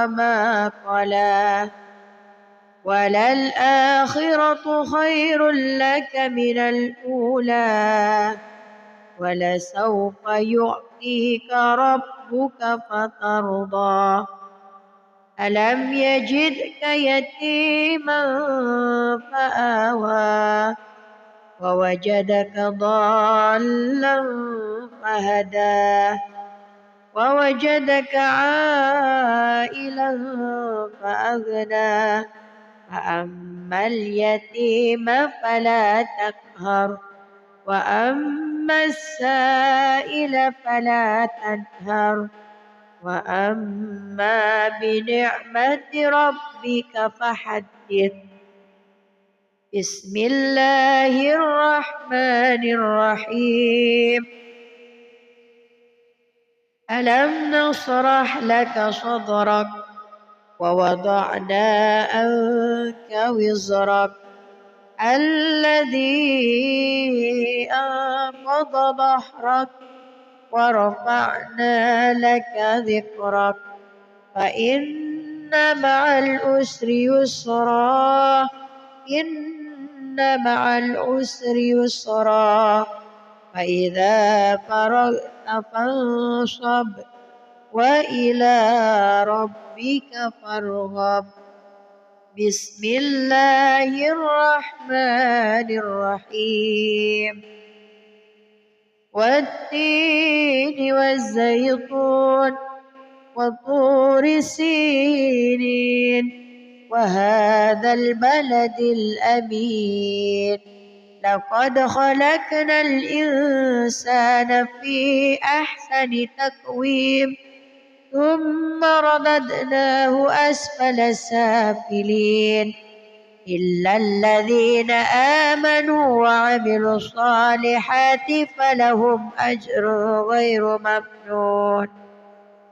وما قلى وللآخرة خير لك من الأولى ولسوف يعطيك ربك فترضى ألم يجدك يتيما فآوى ووجدك ضالا فهدى ووجدك عائلا فأغنى فأما اليتيم فلا تقهر وأما السائل فلا تنهر وأما بنعمة ربك فحدث بسم الله الرحمن الرحيم ألم نشرح لك صدرك ووضعنا عنك وزرك الذي أنقض ظهرك ورفعنا لك ذكرك فإن مع العسر يسرا إن مع العسر يسرا فإذا فرغت فانصب وإلى ربك فارغب بسم الله الرحمن الرحيم والتين والزيتون وطور سينين وهذا البلد الأمين لقد خلقنا الإنسان في أحسن تقويم ثم رددناه أسفل سافلين إلا الذين آمنوا وعملوا الصالحات فلهم أجر غير ممنون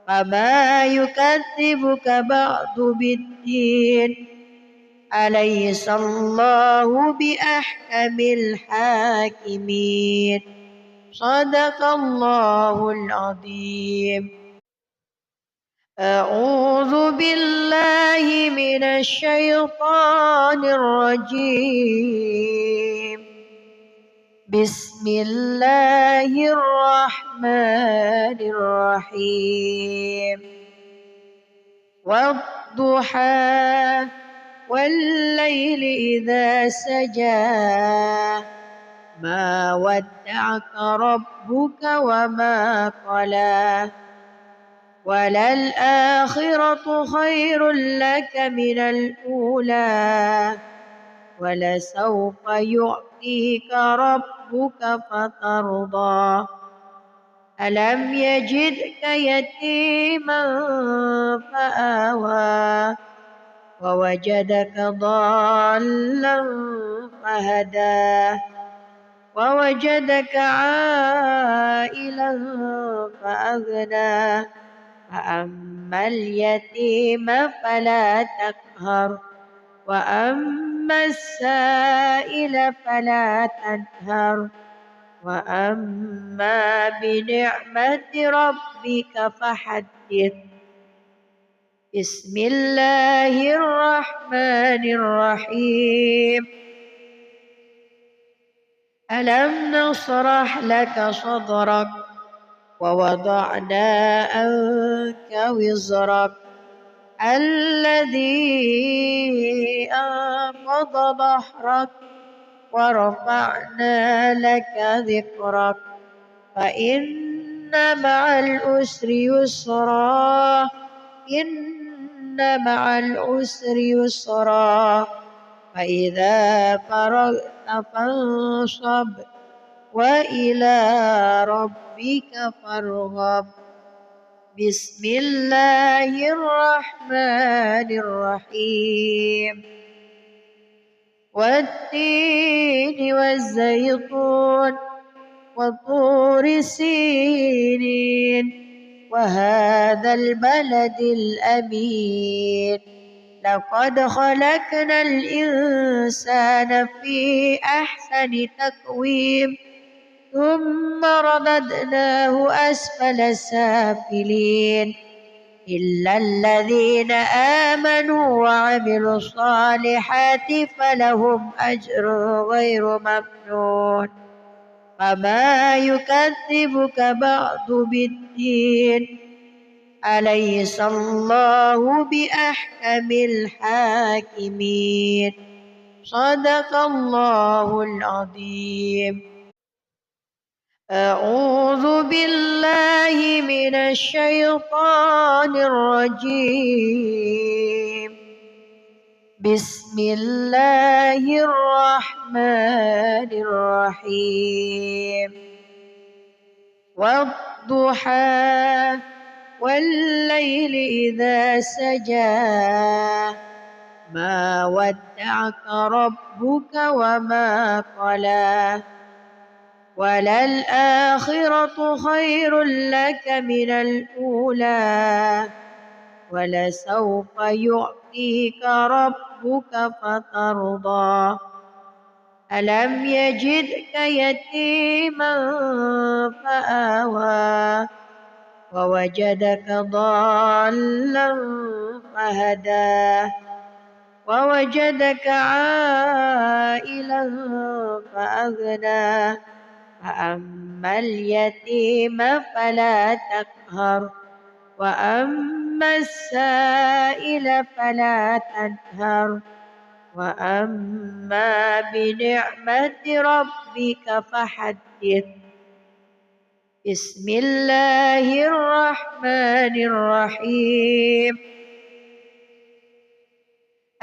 فما يكذبك بعد بالدين أليس الله بأحكم الحاكمين صدق الله العظيم أعوذ بالله من الشيطان الرجيم بسم الله الرحمن الرحيم والضحى والليل إذا سجى ما ودعك ربك وما قلى وللآخرة خير لك من الأولى ولسوف يعطيك ربك فترضى ألم يجدك يتيما فآوى ووجدك ضالا فهدى ووجدك عائلا فأغنى فأما اليتيم فلا تقهر وأما السائل فلا تنهر وأما بنعمة ربك فحدث بسم الله الرحمن الرحيم ألم نشرح لك صدرك ووضعنا عنك وزرك الذي أنقض ظهرك ورفعنا لك ذكرك فإن مع العسر يسرا إن مع العسر يسرا فإذا فرغت فانصب وإلى ربك فارغب بسم الله الرحمن الرحيم والتين والزيتون وطور سينين وهذا البلد الأمين لقد خلقنا الإنسان في أحسن تقويم ثم رددناه أسفل سافلين إلا الذين آمنوا وعملوا الصالحات فلهم أجر غير ممنون فما يكذبك بعد بالدين أليس الله بأحكم الحاكمين صدق الله العظيم. أعوذ بالله من الشيطان الرجيم. بسم الله الرحمن الرحيم. والضحى والليل إذا سجى ما ودعك ربك وما قلى وللآخرة خير لك من الأولى ولسوف يعطيك ربك فترضى ألم يجدك يتيما فآوى ووجدك ضالا فهدى ووجدك عائلا فأغنى فأما اليتيم فلا تقهر وأما السائل فلا تنهر وأما بنعمة ربك فحدث. بسم الله الرحمن الرحيم.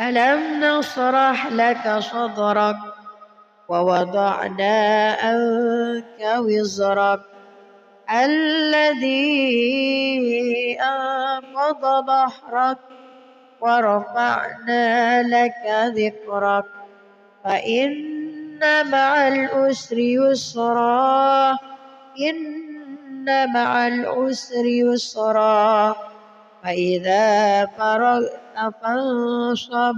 ألم نشرح لك صدرك ووضعنا عنك وزرك الذي أنقض ظهرك ورفعنا لك ذكرك فإن مع العسر يسرا إن مع العسر يسرا فإذا فرغت فانصب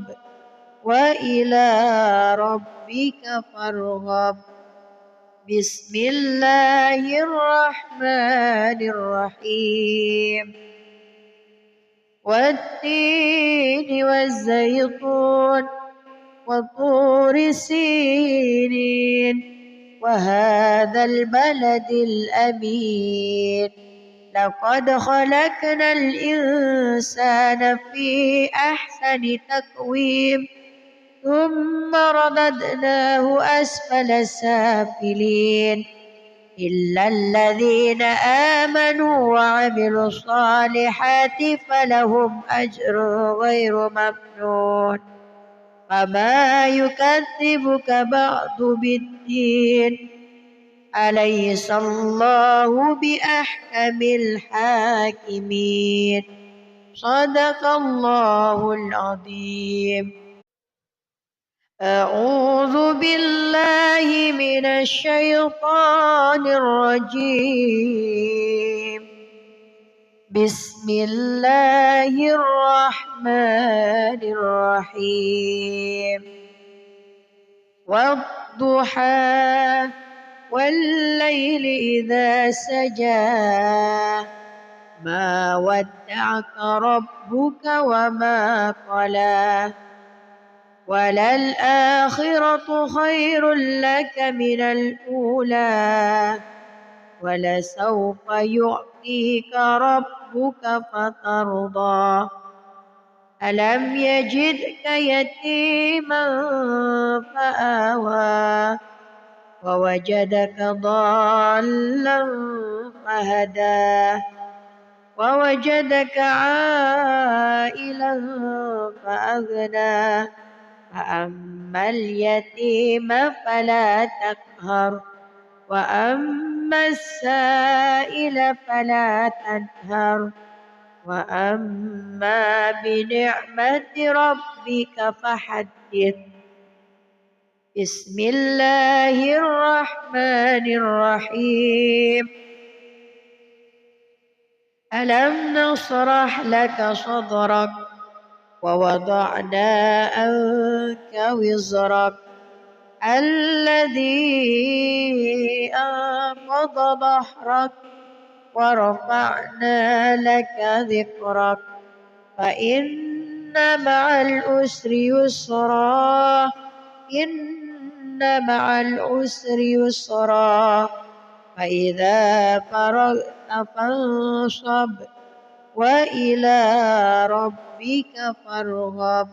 وإلى ربك فارغب. بسم الله الرحمن الرحيم. والتين والزيتون وطور سينين وهذا البلد الأمين لقد خلقنا الإنسان في أحسن تقويم ثم رددناه أسفل سافلين إلا الذين آمنوا وعملوا الصالحات فلهم أجر غير ممنون فما يكذبك بعد بالدين أليس الله بأحكم الحاكمين صدق الله العظيم. أعوذ بالله من الشيطان الرجيم. بسم الله الرحمن الرحيم. والضحى والليل إذا سجى ما ودعك ربك وما قلى وللآخرة خير لك من الأولى ولسوف يعطيك ربك فترضى ألم يجدك يتيما فآوى ووجدك ضالا فهدى ووجدك عائلا فأغنى فأما اليتيم فلا تقهر وأما السائل فلا تنهر وأما بنعمة ربك فحدث. بسم الله الرحمن الرحيم. ألم نشرح لك صدرك ووضعنا عنك وزرك الذي أنقض ظهرك ورفعنا لك ذكرك فإن مع العسر يسرا إن مع العسر يسرا فإذا فرغت فانصب وإلى ربك فارغب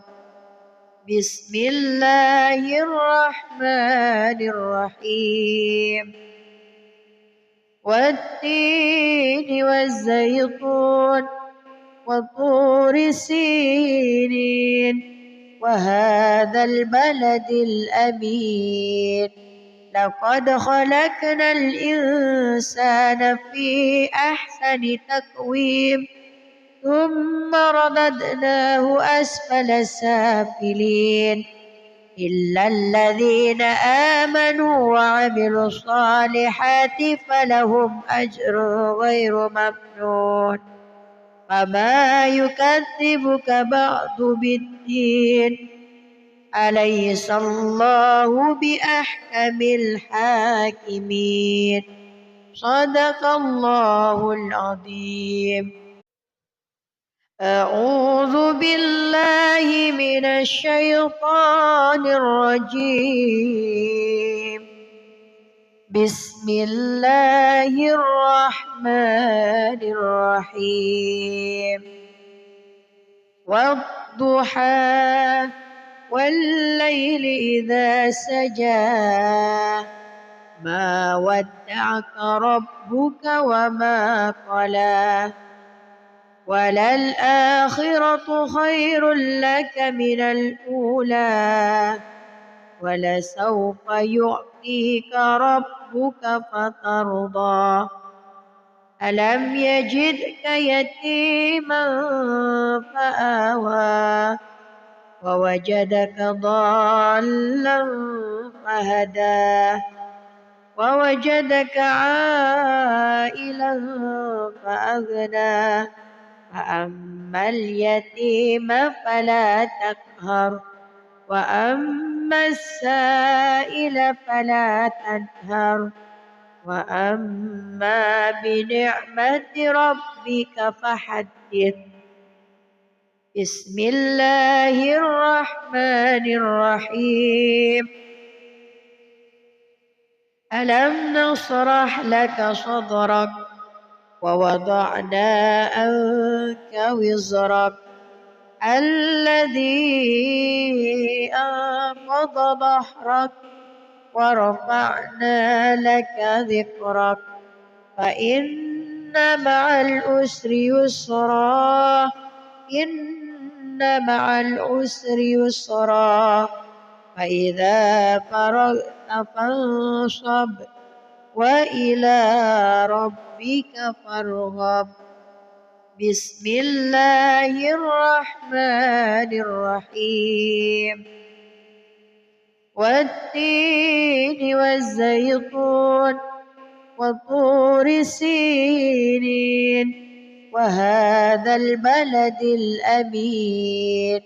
بسم الله الرحمن الرحيم والتين والزيتون وطور سينين وهذا البلد الأمين لقد خلقنا الإنسان في أحسن تقويم ثم رددناه أسفل سافلين إلا الذين آمنوا وعملوا الصالحات فلهم أجر غير ممنون فما يكذبك بعد بالدين أليس الله بأحكم الحاكمين صدق الله العظيم. أعوذ بالله من الشيطان الرجيم بسم الله الرحمن الرحيم والضحى والليل إذا سجى ما ودعك ربك وما قلى وللآخرة خير لك من الأولى ولسوف يعطيك ربك فترضى ألم يجدك يتيما فآوى ووجدك ضالا فهدى ووجدك عائلا فأغنى فأما اليتيم فلا تقهر وأما السائل فلا تنهر وأما بنعمة ربك فحدث بسم الله الرحمن الرحيم ألم نشرح لك صدرك ووضعنا عنك وزرك الذي أنقض ظهرك ورفعنا لك ذكرك فإن مع العسر يسرا إن مع العسر يسرا فإذا فرغت فانصب وإلى ربك فارغب بسم الله الرحمن الرحيم والتين والزيتون وطور سينين وهذا البلد الأمين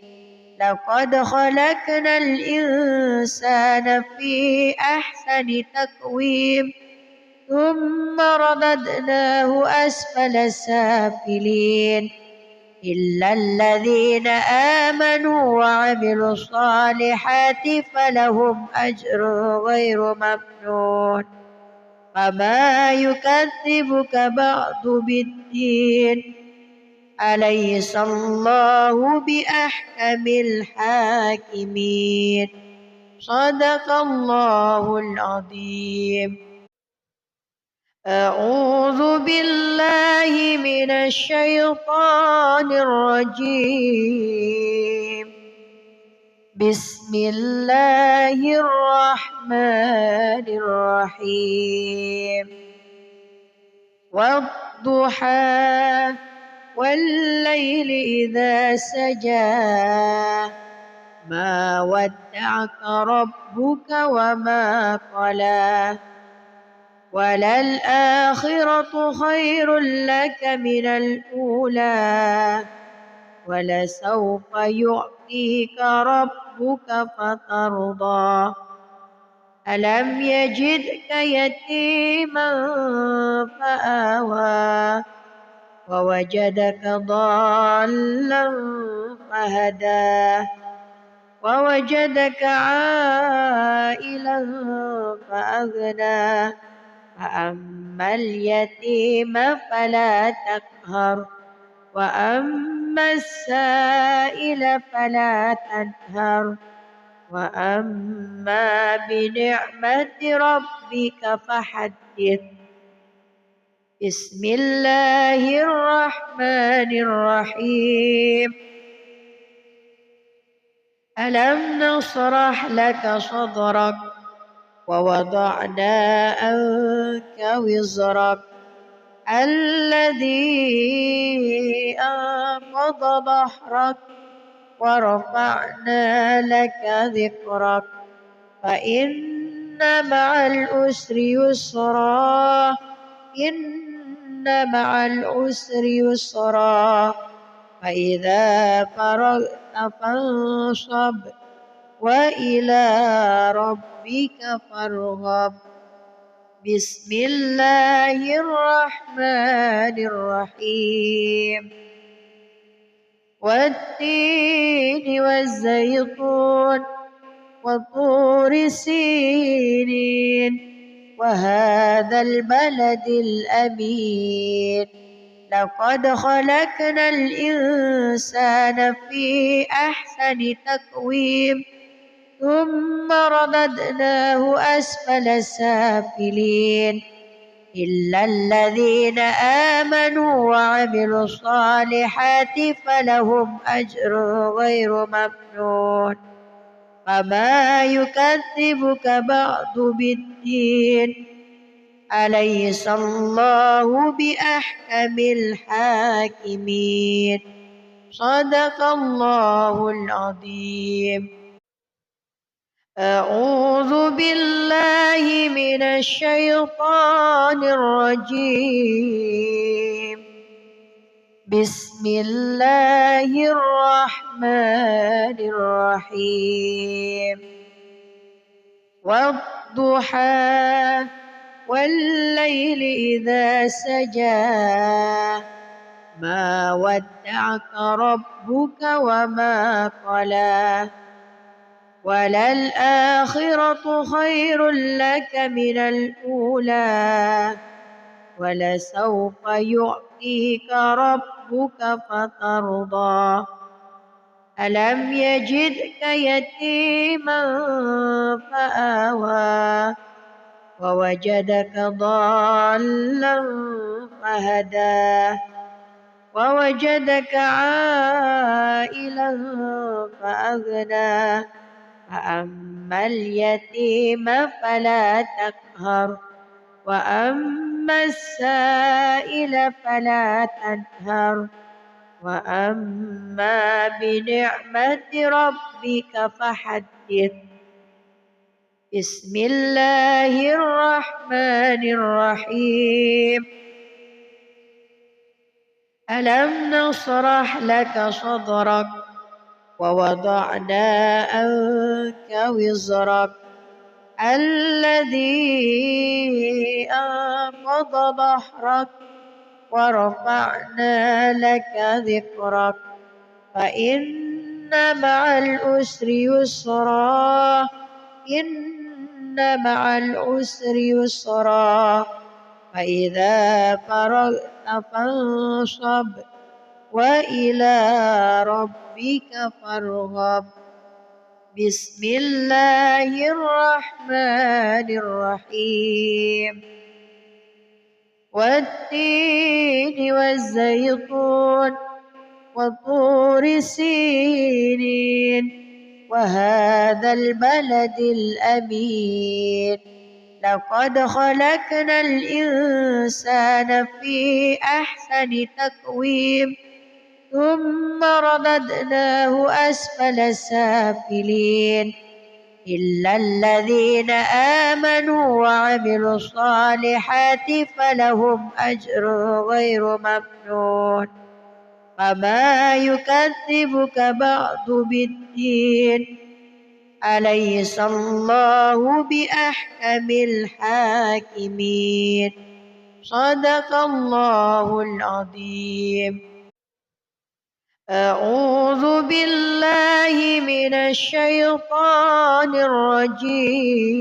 لقد خلقنا الإنسان في أحسن تقويم ثم رددناه أسفل سافلين إلا الذين آمنوا وعملوا الصالحات فلهم أجر غير ممنون فما يكذبك بعد بالدين أليس الله بأحكم الحاكمين صدق الله العظيم. أعوذ بالله من الشيطان الرجيم بسم الله الرحمن الرحيم والضحى والليل إذا سجى ما ودعك ربك وما قلى وللآخرة خير لك من الأولى ولسوف يعطيك ربك فترضى ألم يجدك يتيما فآوى ووجدك ضالا فهدى ووجدك عائلا فأغنى فأما اليتيم فلا تقهر وأما السائل فلا تنهر وأما بنعمة ربك فحدث. بسم الله الرحمن الرحيم. ألم نشرح لك صدرك ووضعنا عنك وزرك الذي أنقض ظهرك ورفعنا لك ذكرك فإن مع العسر يسرا إن مع العسر يسرا فإذا فرغت فانصب وإلى ربك فارغب. بسم الله الرحمن الرحيم. والتين والزيتون وطور سينين وهذا البلد الأمين لقد خلقنا الإنسان في أحسن تقويم ثم رددناه أسفل سافلين إلا الذين آمنوا وعملوا الصالحات فلهم أجر غير ممنون فما يكذبك بعد بالدين أليس الله بأحكم الحاكمين. صدق الله العظيم. أعوذ بالله من الشيطان الرجيم. بسم الله الرحمن الرحيم. والضحى والليل إذا سجى ما ودعك ربك وما قلى وللآخرة خير لك من الأولى ولسوف يعطيك ربك فترضى ألم يجدك يتيما فآوى ووجدك ضالا فهدى ووجدك عائلا فأغنى فأما اليتيم فلا تقهر وأما السائل فلا تنهر وأما بنعمة ربك فحدث. بسم الله الرحمن الرحيم. ألم نشرح لك صدرك ووضعنا عنك وزرك الذي أنقض ظهرك ورفعنا لك ذكرك فإن مع العسر يسرا إن مع العسر يسرا فإذا فرغت فانصب وإلى ربك فارغب. بسم الله الرحمن الرحيم. والتين والزيتون وطور سينين وهذا البلد الأمين لقد خلقنا الإنسان في أحسن تقويم ثم رددناه أسفل سافلين إلا الذين آمنوا وعملوا الصالحات فلهم أجر غير ممنون فما يكذبك بعد بالدين أليس الله بأحكم الحاكمين. صدق الله العظيم. أعوذ بالله من الشيطان الرجيم.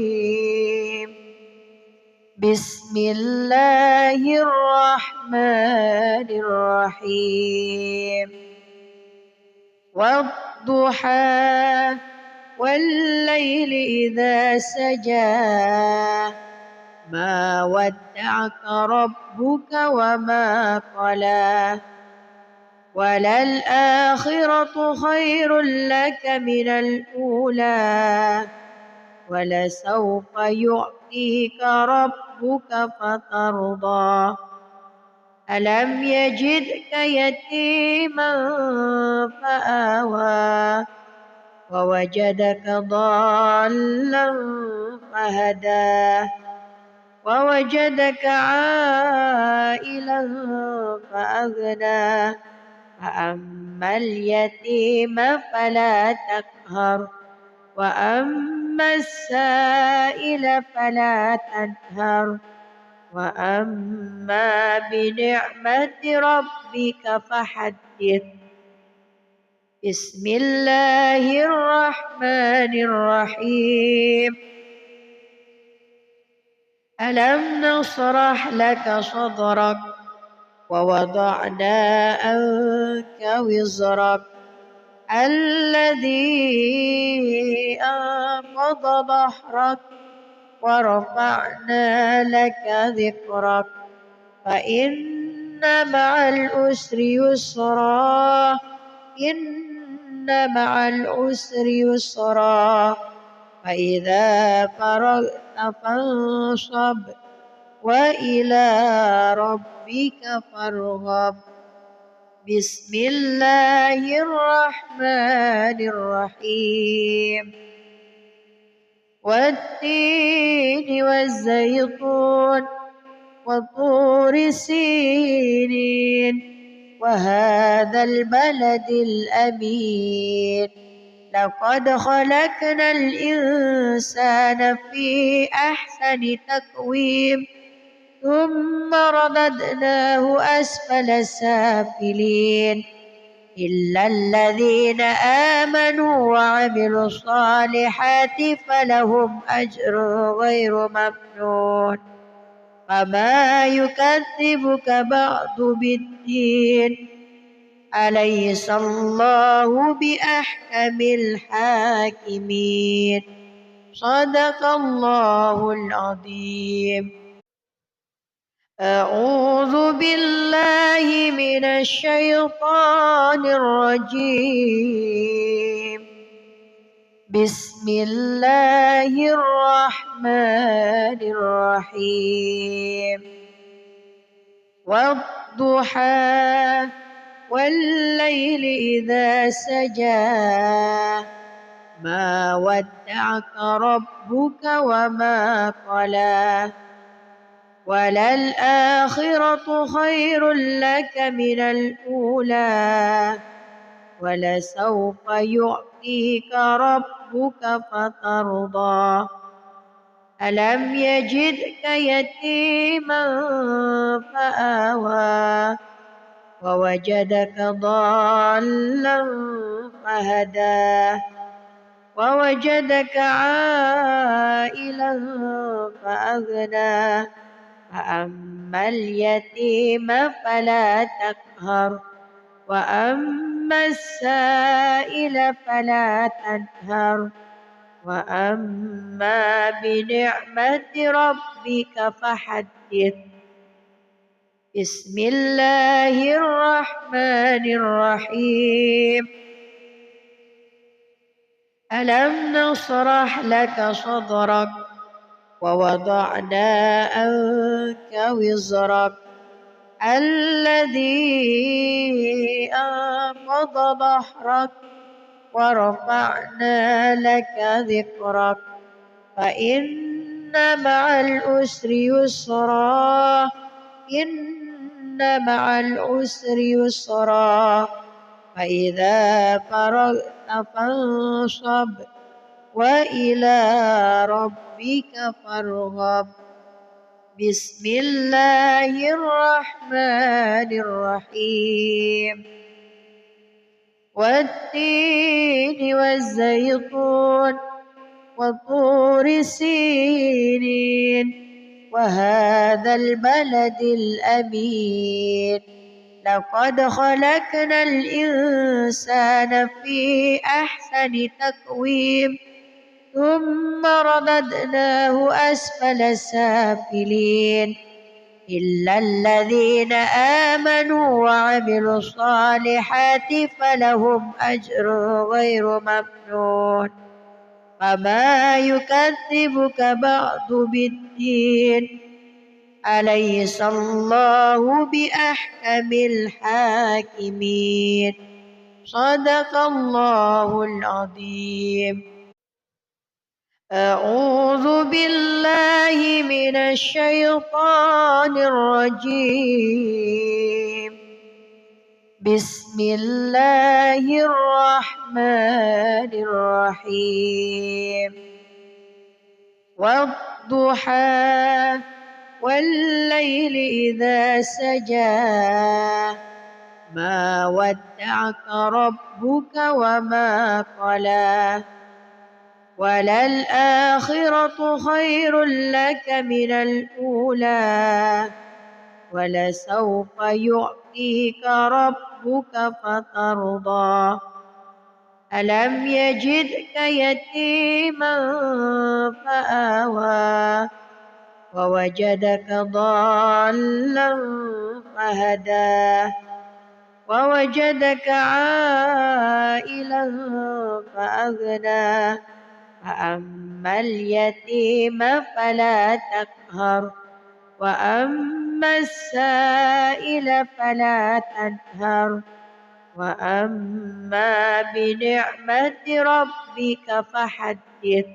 بسم الله الرحمن الرحيم. والضحى والليل إذا سجى ما ودعك ربك وما قلى وللآخرة خير لك من الأولى ولسوف يعطيك ربك فترضى ألم يجدك يتيما فآوى ووجدك ضالا فهدى ووجدك عائلا فأغنى فأما اليتيم فلا تقهر وأما السائل فلا تنهر وأما بنعمة ربك فحدث. بسم الله الرحمن الرحيم. ألم نشرح لك صدرك ووضعنا عنك وزرك الذي أنقض ظهرك ورفعنا لك ذكرك فإن مع العسر يسرا إن مع العسر يسرا فإذا فرغت فانصب وإلى ربك فارغب. بسم الله الرحمن الرحيم. والتين والزيتون وطور سينين وهذا البلد الأمين لقد خلقنا الإنسان في أحسن تقويم ثم رددناه أسفل سافلين إلا الذين آمنوا وعملوا الصالحات فلهم أجر غير ممنون فما يكذبك بعد بالدين أليس الله بأحكم الحاكمين. صدق الله العظيم. أعوذ بالله من الشيطان الرجيم. بسم الله الرحمن الرحيم. والضحى والليل إذا سجى ما ودعك ربك وما قلى وللآخرة خير لك من الأولى ولسوف يعطيك ربك فترضى ألم يجدك يتيما فآوى ووجدك ضالا فهدى ووجدك عائلا فأغنى فأما اليتيم فلا تقهر وأما السائل فلا تنهر وأما بنعمة ربك فحدث. بسم الله الرحمن الرحيم. ألم نشرح لك صدرك ووضعنا عنك وزرك الذي أنقض ظهرك ورفعنا لك ذكرك فإن مع العسر يسرا إن مع العسر يسرا فإذا فرغت فانصب وإلى ربك فارغب. بسم الله الرحمن الرحيم. والتين والزيتون وطور سينين وهذا البلد الأمين. لقد خلقنا الإنسان في أحسن تقويم ثم رددناه أسفل سافلين إلا الذين آمنوا وعملوا الصالحات فلهم أجر غير ممنون. فما يكذبك بعد بالدين. أليس الله بأحكم الحاكمين. صدق الله العظيم. أعوذ بالله من الشيطان الرجيم. بسم الله الرحمن الرحيم. والضحى والليل إذا سجى ما ودعك ربك وما قلى وللآخرة خير لك من الأولى ولسوف يعطيك ربك فترضى. ألم يجدك يتيما فآوى ووجدك ضالا فهدى ووجدك عائلا فأغنى. فأما اليتيم فلا تقهر وأما السائل فلا تنهر وأما بنعمة ربك فحدث.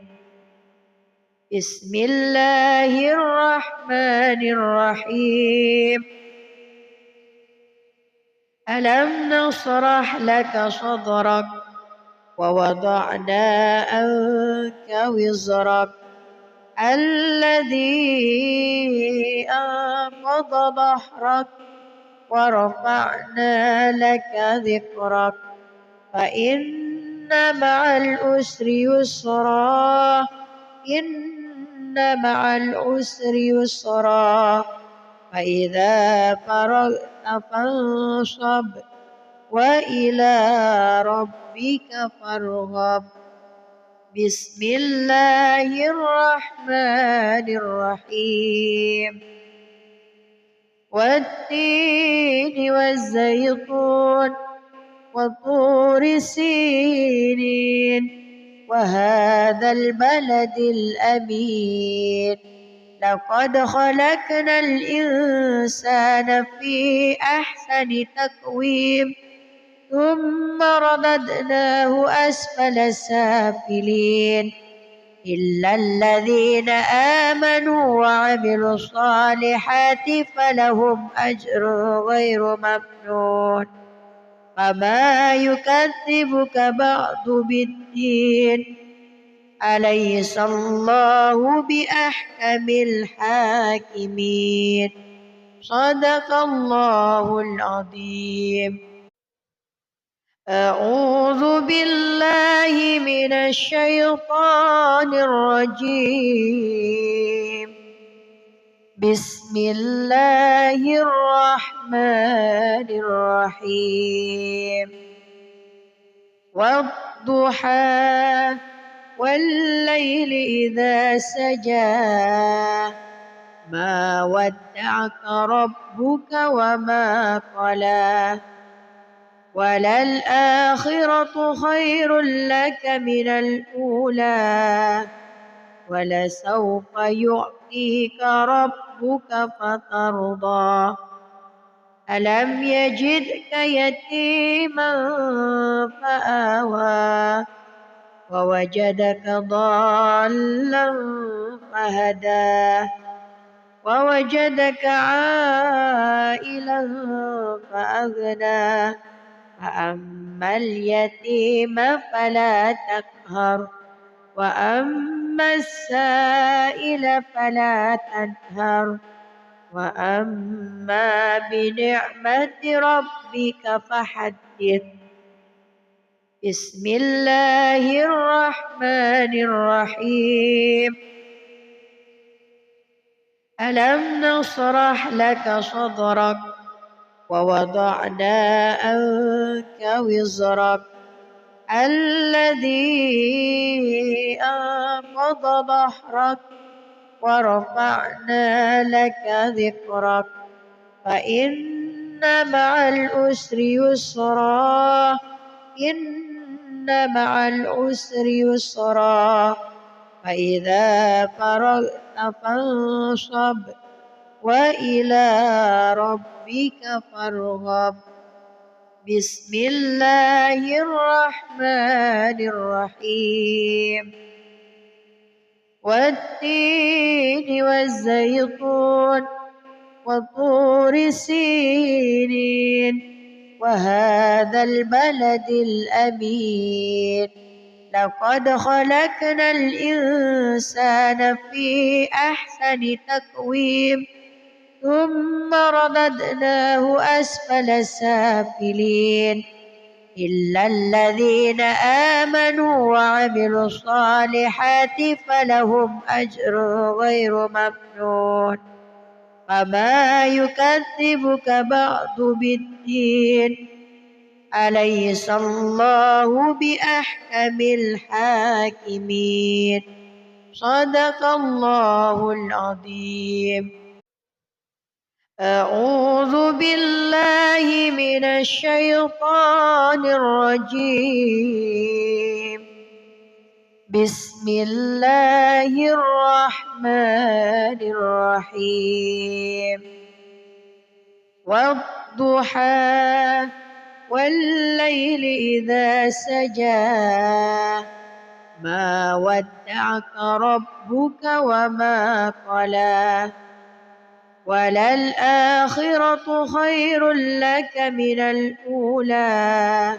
بسم الله الرحمن الرحيم. ألم نشرح لك صدرك ووضعنا عنك وزرك الذي أنقض ظهرك ورفعنا لك ذكرك فإن مع العسر يسرا إن مع العسر يسرا فإذا فرغت فانصب وإلى ربك فارغب. بسم الله الرحمن الرحيم. والتين والزيتون وطور سينين وهذا البلد الأمين. لقد خلقنا الإنسان في أحسن تقويم ثم رددناه أسفل سافلين إلا الذين آمنوا وعملوا الصالحات فلهم أجر غير ممنون. فما يكذبك بعد بالدين. أليس الله بأحكم الحاكمين. صدق الله العظيم. أعوذ بالله من الشيطان الرجيم. بسم الله الرحمن الرحيم. والضحى والليل إذا سجى ما ودعك ربك وما قلى وللآخرة خير لك من الأولى ولسوف يعطيك ربك فترضى. ألم يجدك يتيما فآوى ووجدك ضالا فهدى ووجدك عائلا فأغنى. فأما اليتيم فلا تقهر وأما السائل فلا تنهر وأما بنعمة ربك فحدث. بسم الله الرحمن الرحيم. ألم نشرح لك صدرك ووضعنا عنك وزرك الذي أنقض ظهرك ورفعنا لك ذكرك فإن مع العسر يسرا إن مع العسر يسرا فإذا فرغت فانصب وإلى ربك فارغب. بسم الله الرحمن الرحيم. والتين والزيتون وطور سينين وهذا البلد الأمين لقد خلقنا الإنسان في أحسن تقويم ثم رددناه أسفل سافلين إلا الذين آمنوا وعملوا الصالحات فلهم أجر غير ممنون. فما يكذبك بعد بالدين أليس الله بأحكم الحاكمين. صدق الله العظيم. أعوذ بالله من الشيطان الرجيم. بسم الله الرحمن الرحيم. والضحى والليل إذا سجى ما ودعك ربك وما قلى وللآخرة خير لك من الأولى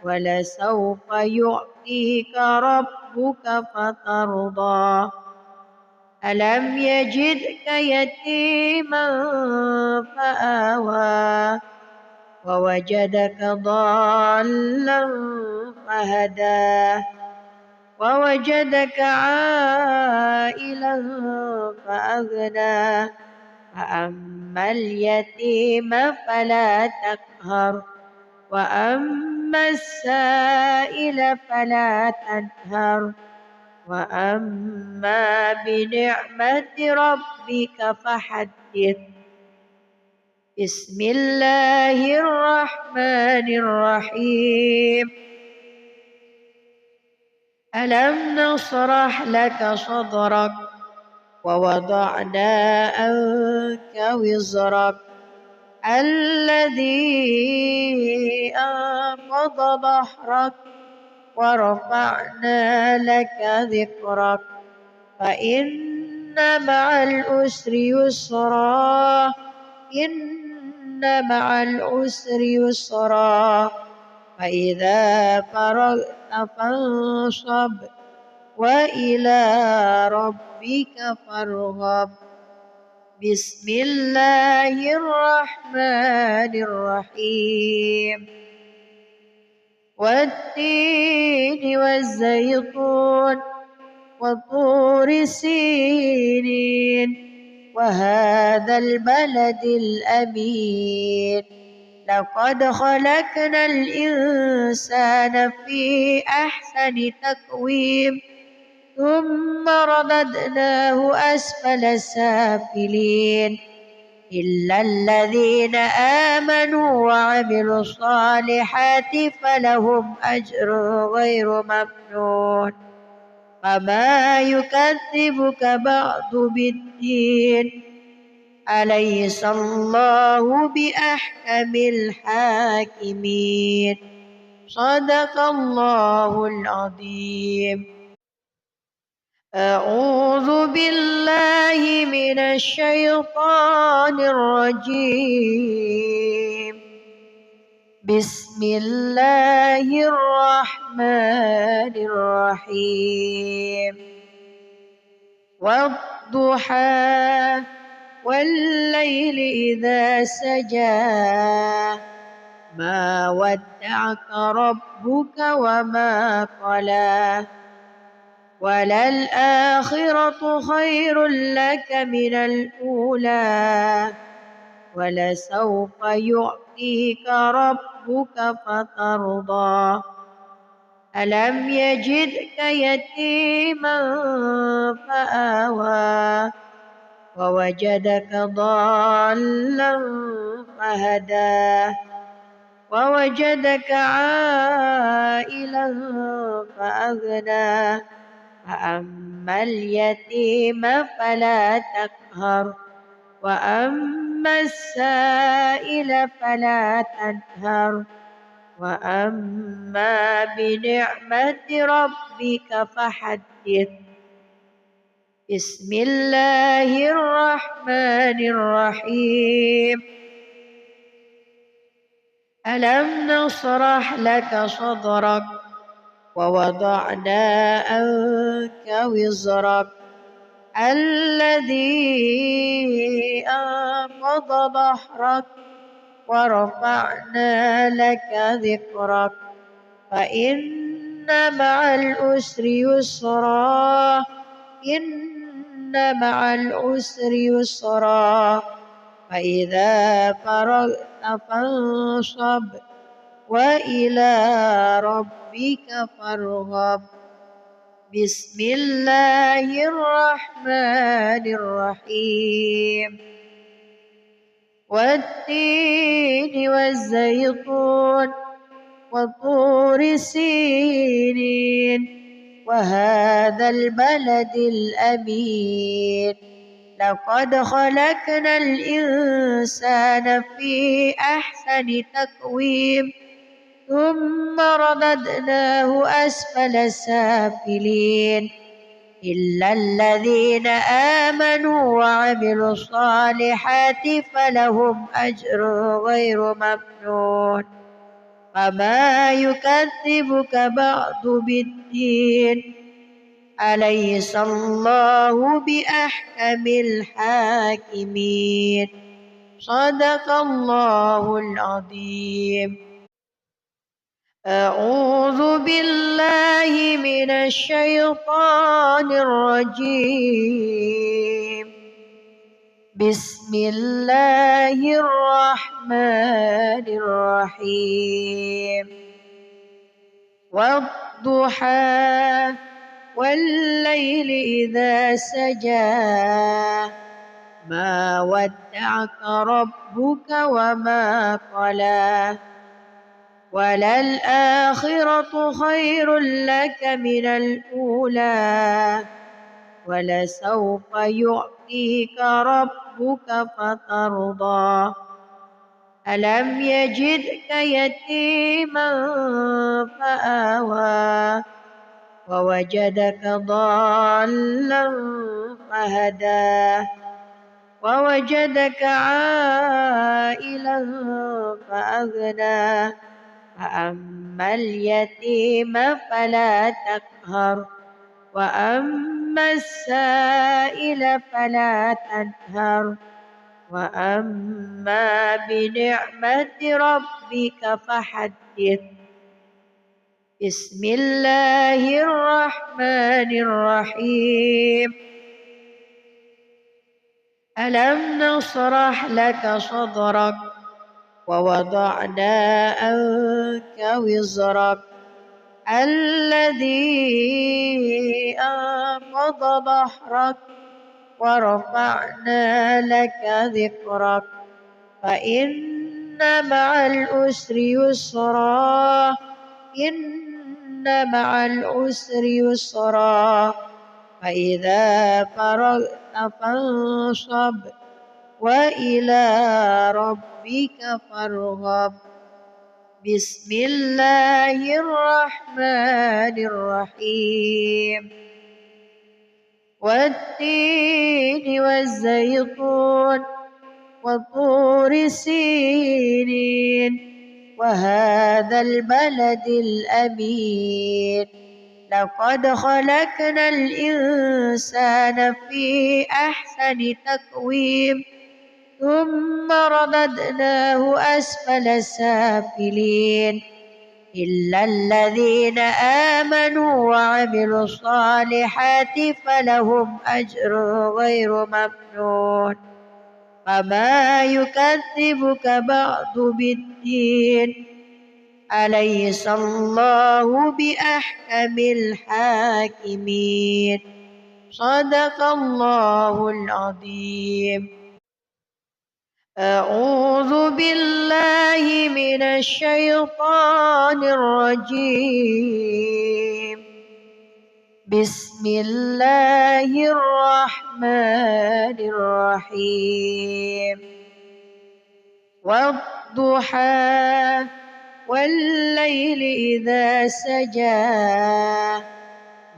ولسوف يعطيك ربك فترضى. ألم يجدك يتيما فآوى ووجدك ضالا فهدى ووجدك عائلا فأغنى فأما اليتيم فلا تقهر وأما السائل فلا تنهر وأما بنعمة ربك فحدث. بسم الله الرحمن الرحيم. ألم نشرح لك صدرك ووضعنا عنك وزرك الذي أنقض ظهرك ورفعنا لك ذكرك فإن مع العسر يسرا إن مع العسر يسرا فإذا فرغت فانصب وإلى ربك فارغب. بسم الله الرحمن الرحيم. والتين والزيتون وطور سينين وهذا البلد الأمين لقد خلقنا الإنسان في أحسن تقويم ثم رددناه أسفل سافلين إلا الذين آمنوا وعملوا الصالحات فلهم أجر غير ممنون. فما يكذبك بعد بالدين أليس الله بأحكم الحاكمين. صدق الله العظيم. أعوذ بالله من الشيطان الرجيم. بسم الله الرحمن الرحيم والضحى والليل إذا سجى ما ودعك ربك وما قلى وللآخرة خير لك من الأولى ولسوف يعطيك ربك فترضى ألم يجدك يتيما فآوى ووجدك ضالا فهدى ووجدك عائلا فأغنى فأما اليتيم فلا تقهر وأما السائل فلا تنهر وأما بنعمة ربك فحدث بسم الله الرحمن الرحيم ألم نشرح لك صدرك ووضعنا عنك وزرك الذي أنقض ظهرك ورفعنا لك ذكرك فإن مع العسر يسرا إن مع العسر يسرا فإذا فرغت فانصب وإلى ربك فارغب بسم الله الرحمن الرحيم والتين والزيتون وطور سينين وهذا البلد الأمين لقد خلقنا الإنسان في أحسن تقويم ثم رددناه أسفل سافلين إلا الذين آمنوا وعملوا الصالحات فلهم أجر غير ممنون فما يكذبك بعد بالدين أليس الله بأحكم الحاكمين صدق الله العظيم أعوذ بالله من الشيطان الرجيم بسم الله الرحمن الرحيم والضحى والليل إذا سجى ما ودعك ربك وما قلى وللآخرة خير لك من الأولى ولسوف يعطيك ربك فترضى ألم يجدك يتيما فآوى ووجدك ضالا فهدى ووجدك عائلا فأغنى فأما اليتيم فلا تقهر وأما السائل فلا تنهر وأما بنعمة ربك فحدث بسم الله الرحمن الرحيم ألم نشرح لك صدرك ووضعنا عنك وزرك الذي أنقض ظهرك ورفعنا لك ذكرك فإن مع العسر يسرا إن مع العسر يسرا فإذا فرغت فانصب وإلى ربك فارغب بسم الله الرحمن الرحيم والتين والزيتون وطور سينين وهذا البلد الأمين لقد خلقنا الإنسان في أحسن تقويم ثم رددناه أسفل سافلين إلا الذين آمنوا وعملوا الصالحات فلهم أجر غير ممنون فما يكذبك بعد بالدين أليس الله بأحكم الحاكمين صدق الله العظيم. أعوذ بالله من الشيطان الرجيم بسم الله الرحمن الرحيم والضحى والليل إذا سجى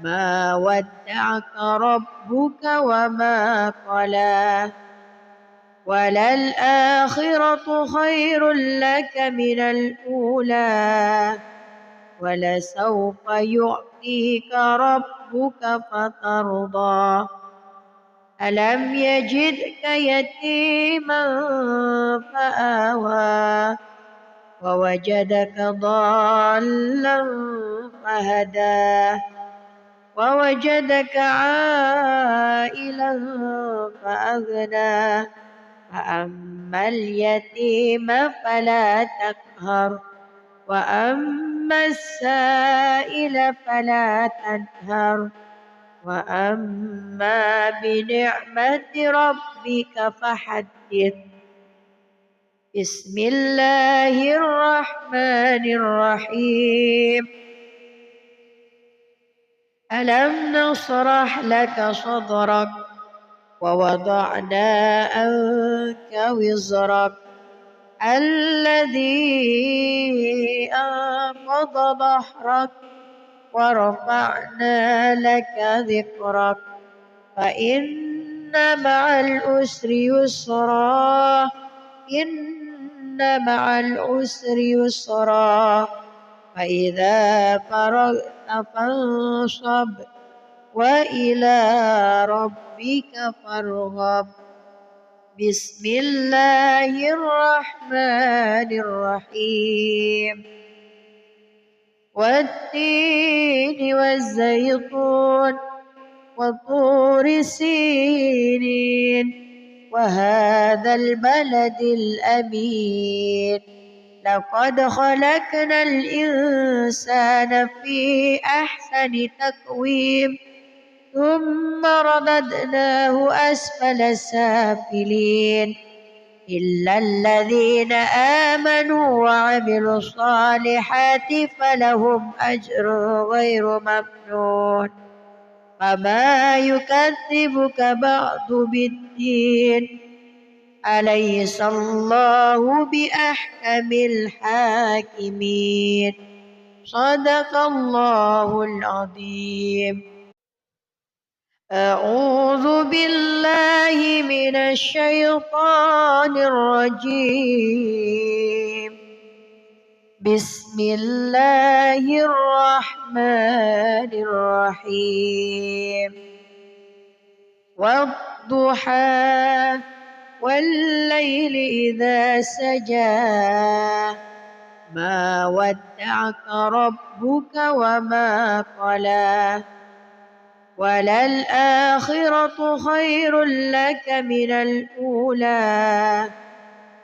ما ودعك ربك وما قلى وللآخرة خير لك من الأولى ولسوف يعطيك ربك فترضى ألم يجدك يتيما فآوى ووجدك ضالا فهدى ووجدك عائلا فأغنى فأما اليتيم فلا تقهر وأما السائل فلا تنهر وأما بنعمة ربك فحدث. بسم الله الرحمن الرحيم ألم نشرح لك صدرك ووضعنا عنك وزرك الذي أنقض ظهرك ورفعنا لك ذكرك فإن مع العسر يسرا إن مع العسر يسرا فإذا فرغت فانصب وإلى ربك فارغب. بسم الله الرحمن الرحيم والتين والزيتون وطور سينين وهذا البلد الأمين لقد خلقنا الإنسان في أحسن تقويم ثم رددناه أسفل سافلين إلا الذين آمنوا وعملوا الصالحات فلهم أجر غير ممنون فما يكذبك بعد بالدين أليس الله بأحكم الحاكمين صدق الله العظيم. أعوذ بالله من الشيطان الرجيم بسم الله الرحمن الرحيم والضحى والليل إذا سجى ما ودعك ربك وما قلى وللآخرة خير لك من الأولى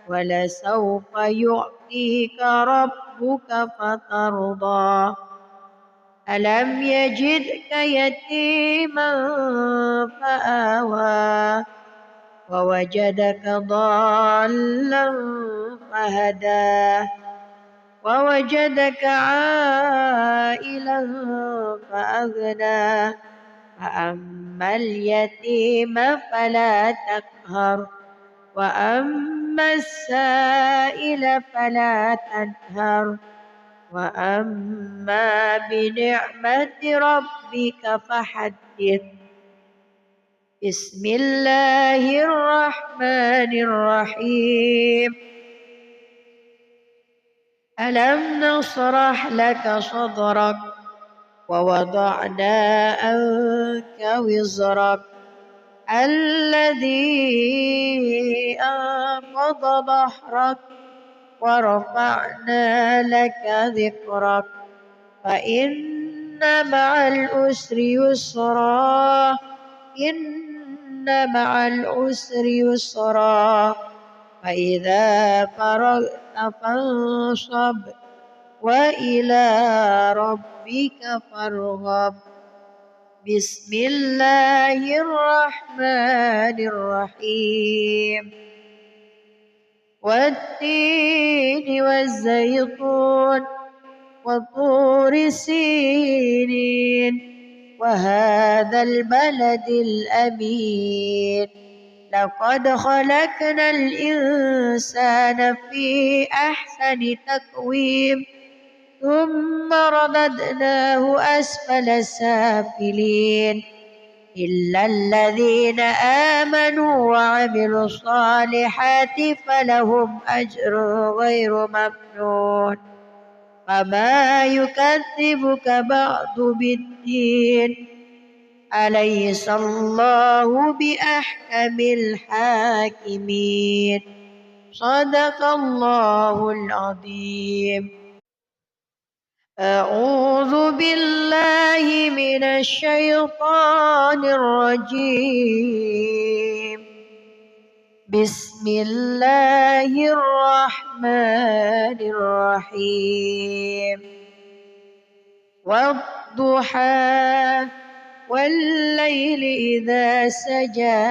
ولسوف يعطيك ربك فترضى ألم يجدك يتيما فآوى ووجدك ضالا فهدى ووجدك عائلا فأغنى فأما اليتيم فلا تقهر وأما السائل فلا تنهر وأما بنعمة ربك فحدث. بسم الله الرحمن الرحيم ألم نشرح لك صدرك ووضعنا عنك وزرك الذي أنقض ظهرك ورفعنا لك ذكرك فإن مع العسر يسرا إن مع العسر يسرا فإذا فرغت فانصب وإلى ربك فارغب بسم الله الرحمن الرحيم والتين والزيتون وطور سينين وهذا البلد الأمين لقد خلقنا الإنسان في أحسن تقويم ثم رددناه أسفل سافلين إلا الذين آمنوا وعملوا الصالحات فلهم أجر غير ممنون فما يكذبك بعد بالدين أليس الله بأحكم الحاكمين صدق الله العظيم. أعوذ بالله من الشيطان الرجيم بسم الله الرحمن الرحيم والضحى والليل إذا سجى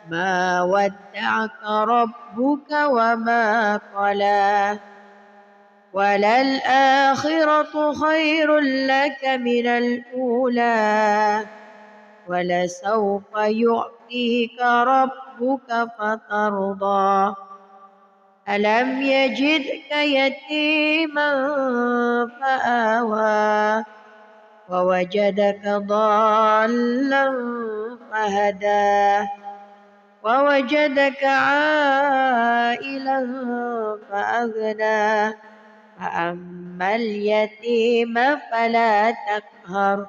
ما ودعك ربك وما قلى وللآخرة خير لك من الأولى ولسوف يعطيك ربك فترضى ألم يجدك يتيما فآوى ووجدك ضالا فهدى ووجدك عائلا فأغنى فأما اليتيم فلا تقهر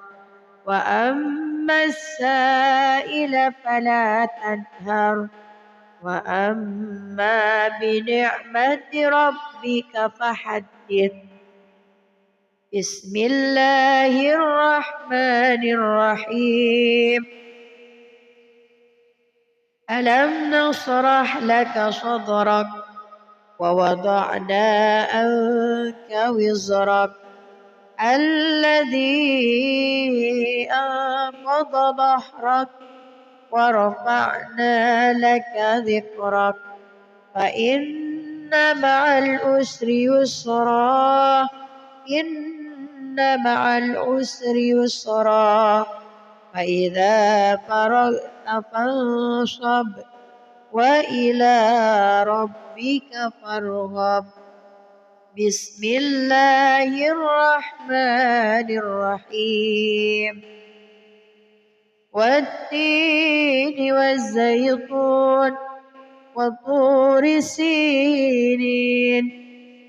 وأما السائل فلا تنهر وأما بنعمة ربك فحدث بسم الله الرحمن الرحيم ألم نشرح لك صدرك ووضعنا عنك وزرك الذي أنقض ظهرك ورفعنا لك ذكرك فإن مع العسر يسرا إن مع العسر يسرا فإذا فرغت فانصب وإلى ربك فارغب بسم الله الرحمن الرحيم والتين والزيتون وطور سينين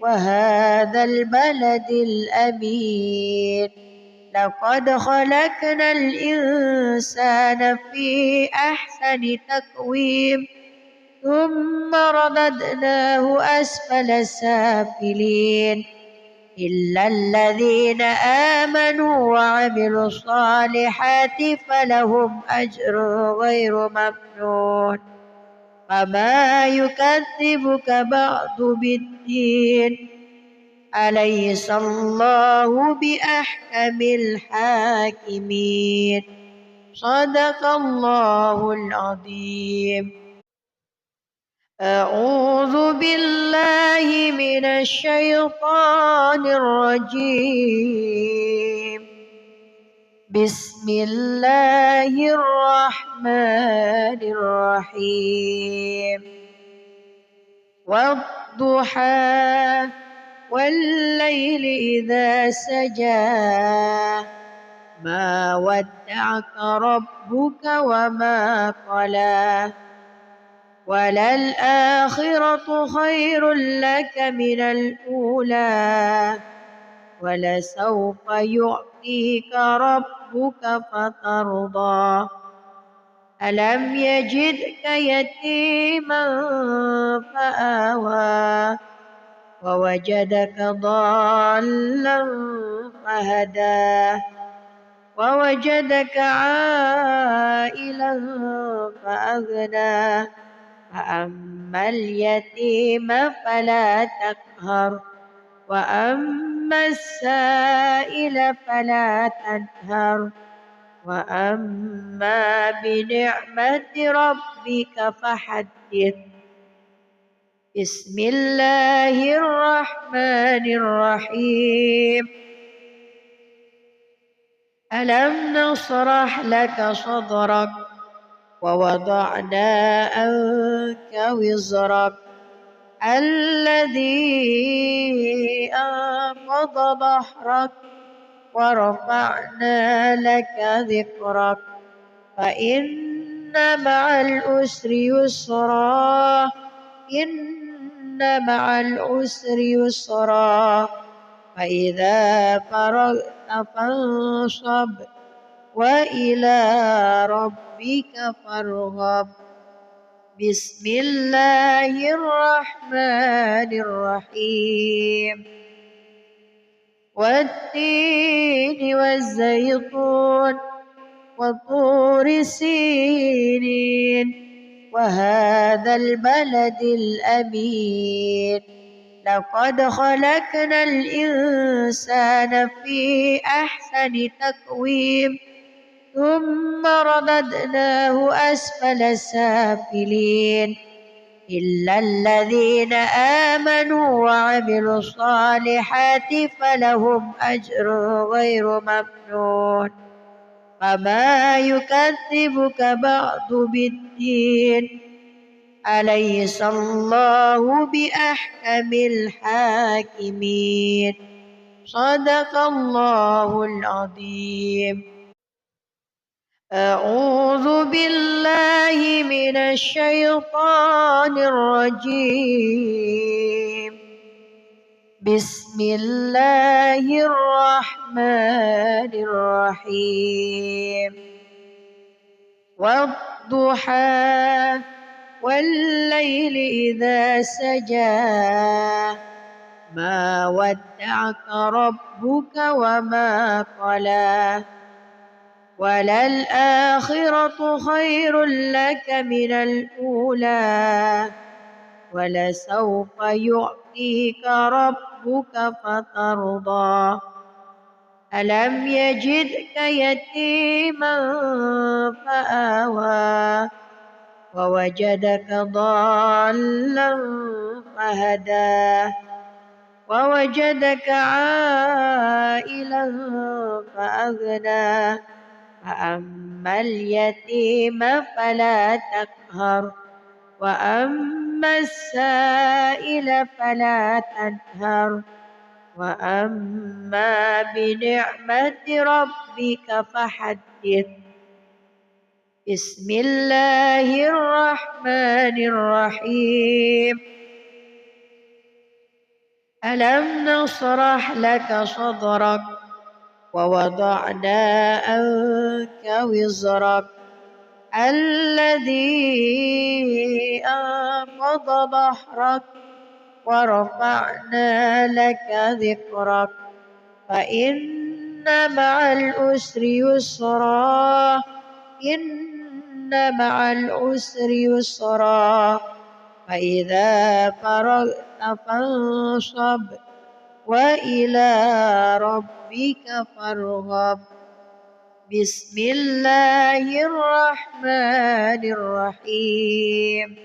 وهذا البلد الأمين لقد خلقنا الإنسان في أحسن تقويم ثم رددناه أسفل سافلين إلا الذين آمنوا وعملوا الصالحات فلهم أجر غير ممنون فما يكذبك بعد بالدين أليس الله بأحكم الحاكمين صدق الله العظيم. أعوذ بالله من الشيطان الرجيم بسم الله الرحمن الرحيم والضحى والليل إذا سجى ما ودعك ربك وما قلى وللآخرة خير لك من الأولى ولسوف يعطيك ربك فترضى ألم يجدك يتيما فآوى ووجدك ضالا فهدى ووجدك عائلا فأغنى فأما اليتيم فلا تقهر وأما السائل فلا تنهر وأما بنعمة ربك فحدث بسم الله الرحمن الرحيم ألم نشرح لك صدرك ووضعنا عنك وزرك الذي أنقض ظهرك ورفعنا لك ذكرك فإن مع العسر يسرا إن مع العسر يسرا فإذا فرغت فانصب وإلى ربك فارغب بسم الله الرحمن الرحيم والتين والزيتون وطور سينين وهذا البلد الأمين لقد خلقنا الإنسان في أحسن تقويم ثم رددناه أسفل سافلين إلا الذين آمنوا وعملوا الصالحات فلهم أجر غير ممنون فما يكذبك بعد بالدين أليس الله بأحكم الحاكمين صدق الله العظيم أعوذ بالله من الشيطان الرجيم بسم الله الرحمن الرحيم والضحى والليل إذا سجى ما ودعك ربك وما قلى وللآخرة خير لك من الأولى ولسوف يعطيك ربك فترضى ألم يجدك يتيما فآوى ووجدك ضالا فهدى ووجدك عائلا فأغنى فأما اليتيم فلا تقهر وأما السائل فلا تنهر وأما بنعمة ربك فحدث بسم الله الرحمن الرحيم ألم نشرح لك صدرك ووضعنا عنك وزرك الذي أنقض ظهرك ورفعنا لك ذكرك فإن مع العسر يسرا إن مع العسر يسرا فإذا فرغت فانصب وإلى ربك فارغب بسم الله الرحمن الرحيم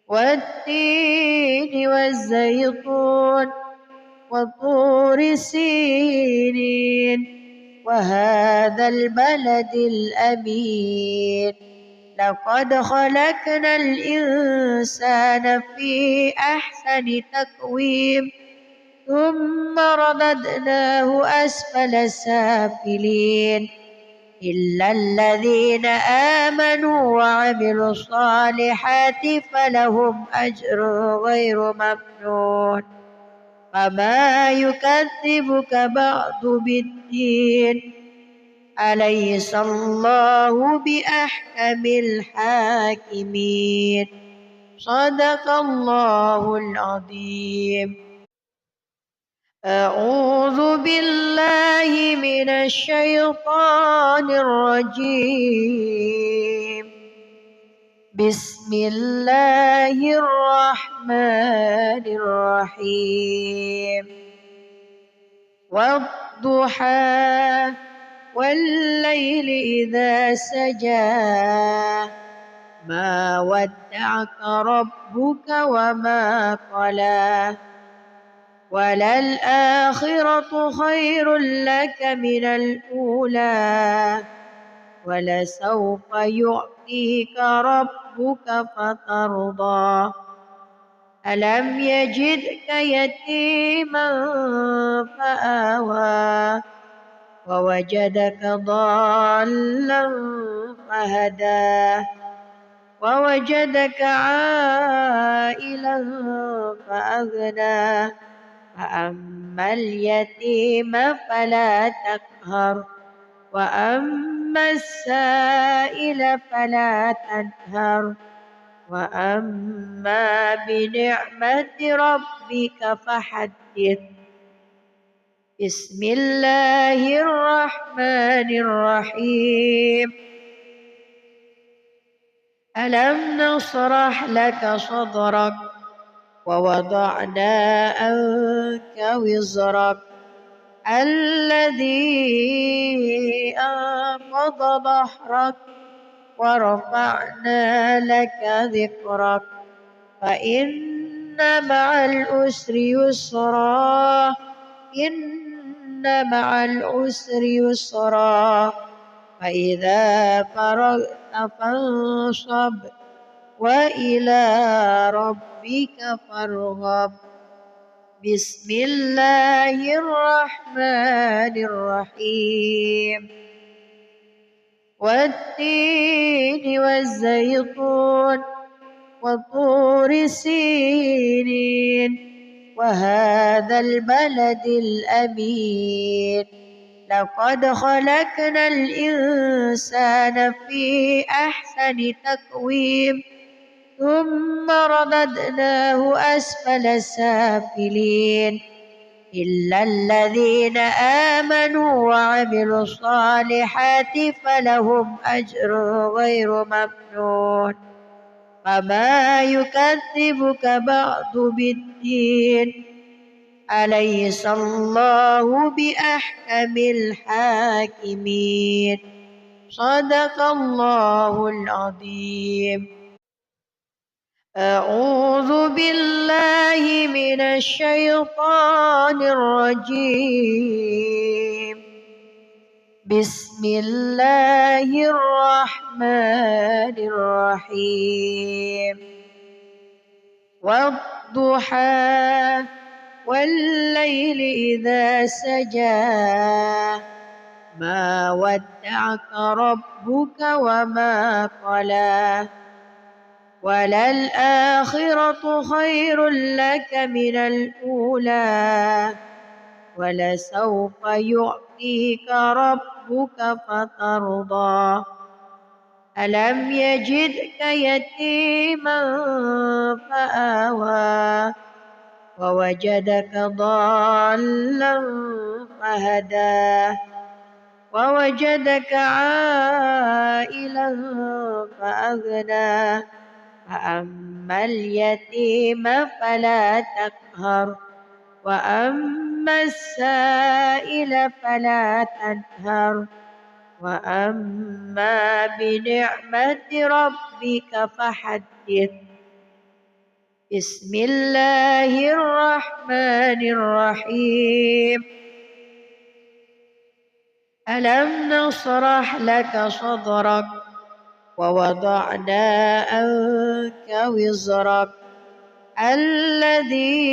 والتين والزيتون وطور سينين وهذا البلد الأمين لقد خلقنا الإنسان في أحسن تقويم ثم رددناه أسفل سافلين إلا الذين آمنوا وعملوا الصالحات فلهم أجر غير ممنون فما يكذبك بعد بالدين أليس الله بأحكم الحاكمين صدق الله العظيم. أعوذ بالله من الشيطان الرجيم. بسم الله الرحمن الرحيم. والضحى والليل إذا سجى ما ودعك ربك وما قلى وللآخرة خير لك من الأولى ولسوف يعطيك ربك فترضى ألم يجدك يتيما فآوى ووجدك ضالا فهدى ووجدك عائلا فأغنى فأما اليتيم فلا تقهر وأما السائل فلا تنهر وأما بنعمة ربك فحدث. بسم الله الرحمن الرحيم. ألم نشرح لك صدرك ووضعنا عنك وزرك الذي أنقض ظهرك ورفعنا لك ذكرك فإن مع العسر يسرا إن مع العسر يسرا فإذا فرغت فانصب وإلى ربك فارغب. بسم الله الرحمن الرحيم. والتين والزيتون وطور سينين وهذا البلد الأمين لقد خلقنا الإنسان في أحسن تقويم ثم رددناه أسفل سافلين إلا الذين آمنوا وعملوا الصالحات فلهم أجر غير ممنون فما يكذبك بعد بالدين أليس الله بأحكم الحاكمين صدق الله العظيم. أعوذ بالله من الشيطان الرجيم. بسم الله الرحمن الرحيم. والضحى والليل إذا سجى ما ودعك ربك وما قلى وللآخرة خير لك من الأولى ولسوف يعطيك ربك فترضى ألم يجدك يتيما فآوى ووجدك ضالا فهدى ووجدك عائلا فأغنى فأما اليتيم فلا تقهر وأما السائل فلا تنهر وأما بنعمة ربك فحدث. بسم الله الرحمن الرحيم. ألم نشرح لك صدرك ووضعنا عنك وزرك الذي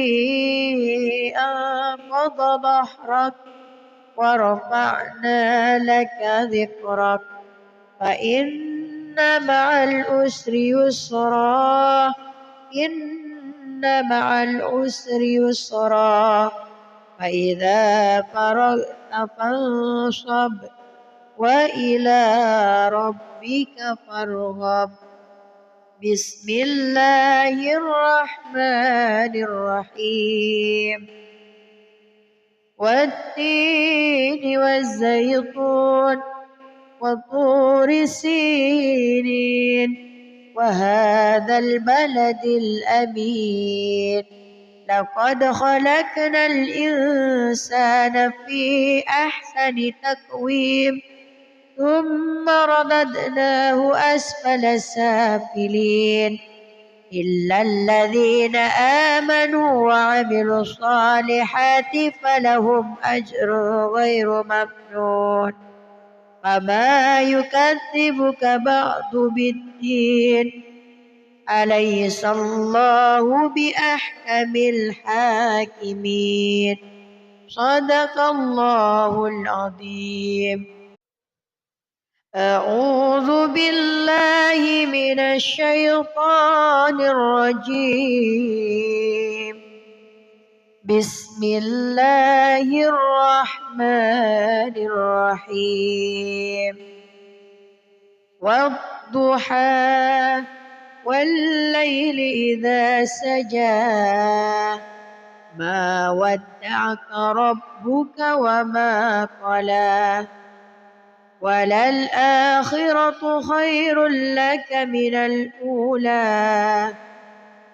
أنقض ظهرك ورفعنا لك ذكرك فإن مع العسر يسرا إن مع العسر يسرا فإذا فرغت فانصب وإلى ربك فارغب بسم الله الرحمن الرحيم والتين والزيتون وطور سينين وهذا البلد الأمين لقد خلقنا الإنسان في أحسن تقويم ثم رددناه أسفل سافلين إلا الذين آمنوا وعملوا الصالحات فلهم أجر غير ممنون فما يكذبك بعد بالدين أليس الله بأحكم الحاكمين صدق الله العظيم أعوذ بالله من الشيطان الرجيم بسم الله الرحمن الرحيم والضحى والليل إذا سجى ما ودعك ربك وما قلى وللآخرة خير لك من الأولى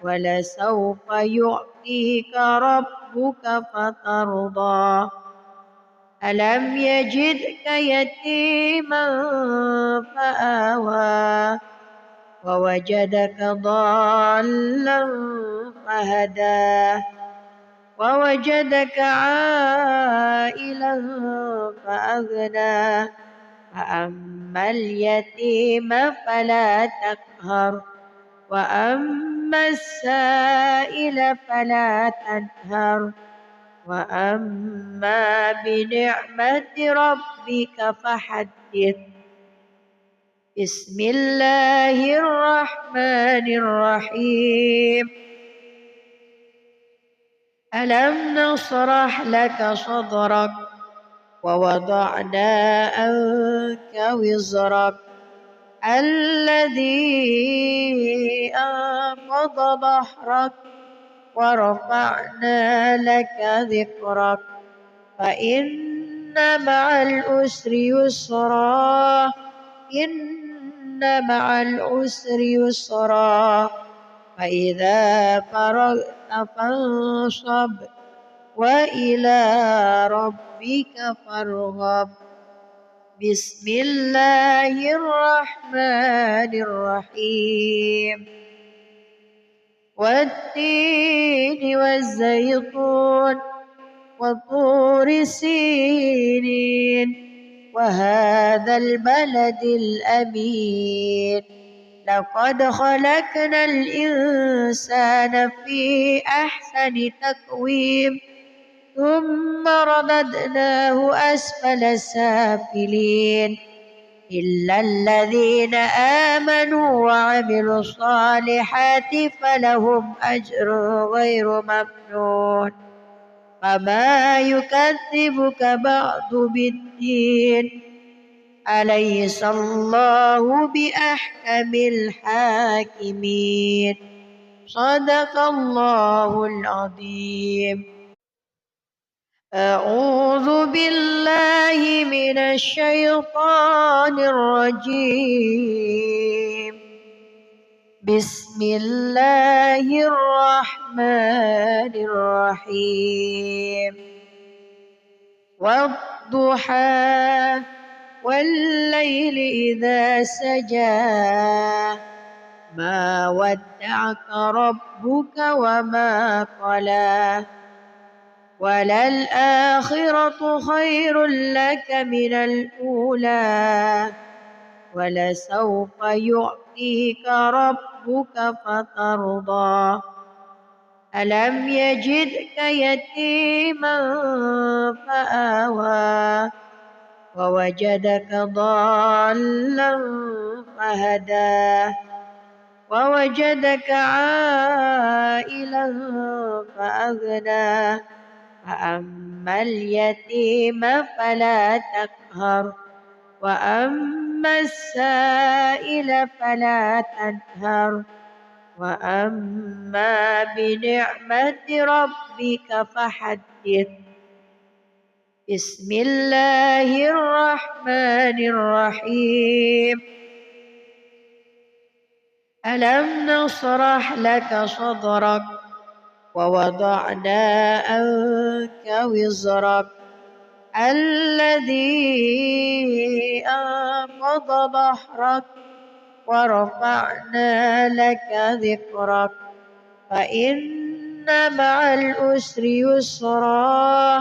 ولسوف يعطيك ربك فترضى ألم يجدك يتيما فآوى ووجدك ضالا فهدى ووجدك عائلا فأغنى فأما اليتيم فلا تقهر وأما السائل فلا تنهر وأما بنعمة ربك فحدث بسم الله الرحمن الرحيم ألم نشرح لك صدرك ووضعنا عنك وزرك الذي أنقض ظهرك ورفعنا لك ذكرك فإن مع العسر يسرا إن مع العسر يسرا فإذا فرغت فانصب وإلى ربك فارغب بسم الله الرحمن الرحيم والتين والزيتون وطور سينين وهذا البلد الأمين لقد خلقنا الإنسان في أحسن تقويم ثم رددناه أسفل سافلين إلا الذين آمنوا وعملوا الصالحات فلهم أجر غير ممنون فما يكذبك بعد بالدين أليس الله بأحكم الحاكمين صدق الله العظيم أعوذ بالله من الشيطان الرجيم بسم الله الرحمن الرحيم والضحى والليل إذا سجى ما ودعك ربك وما قلى وللآخرة خير لك من الأولى ولسوف يعطيك ربك فترضى ألم يجدك يتيما فآوى ووجدك ضالا فهدى ووجدك عائلا فأغنى فأما اليتيم فلا تقهر وأما السائل فلا تنهر وأما بنعمة ربك فحدث. بسم الله الرحمن الرحيم. ألم نشرح لك صدرك ووضعنا عنك وزرك الذي أنقض ظهرك ورفعنا لك ذكرك فإن مع العسر يسرا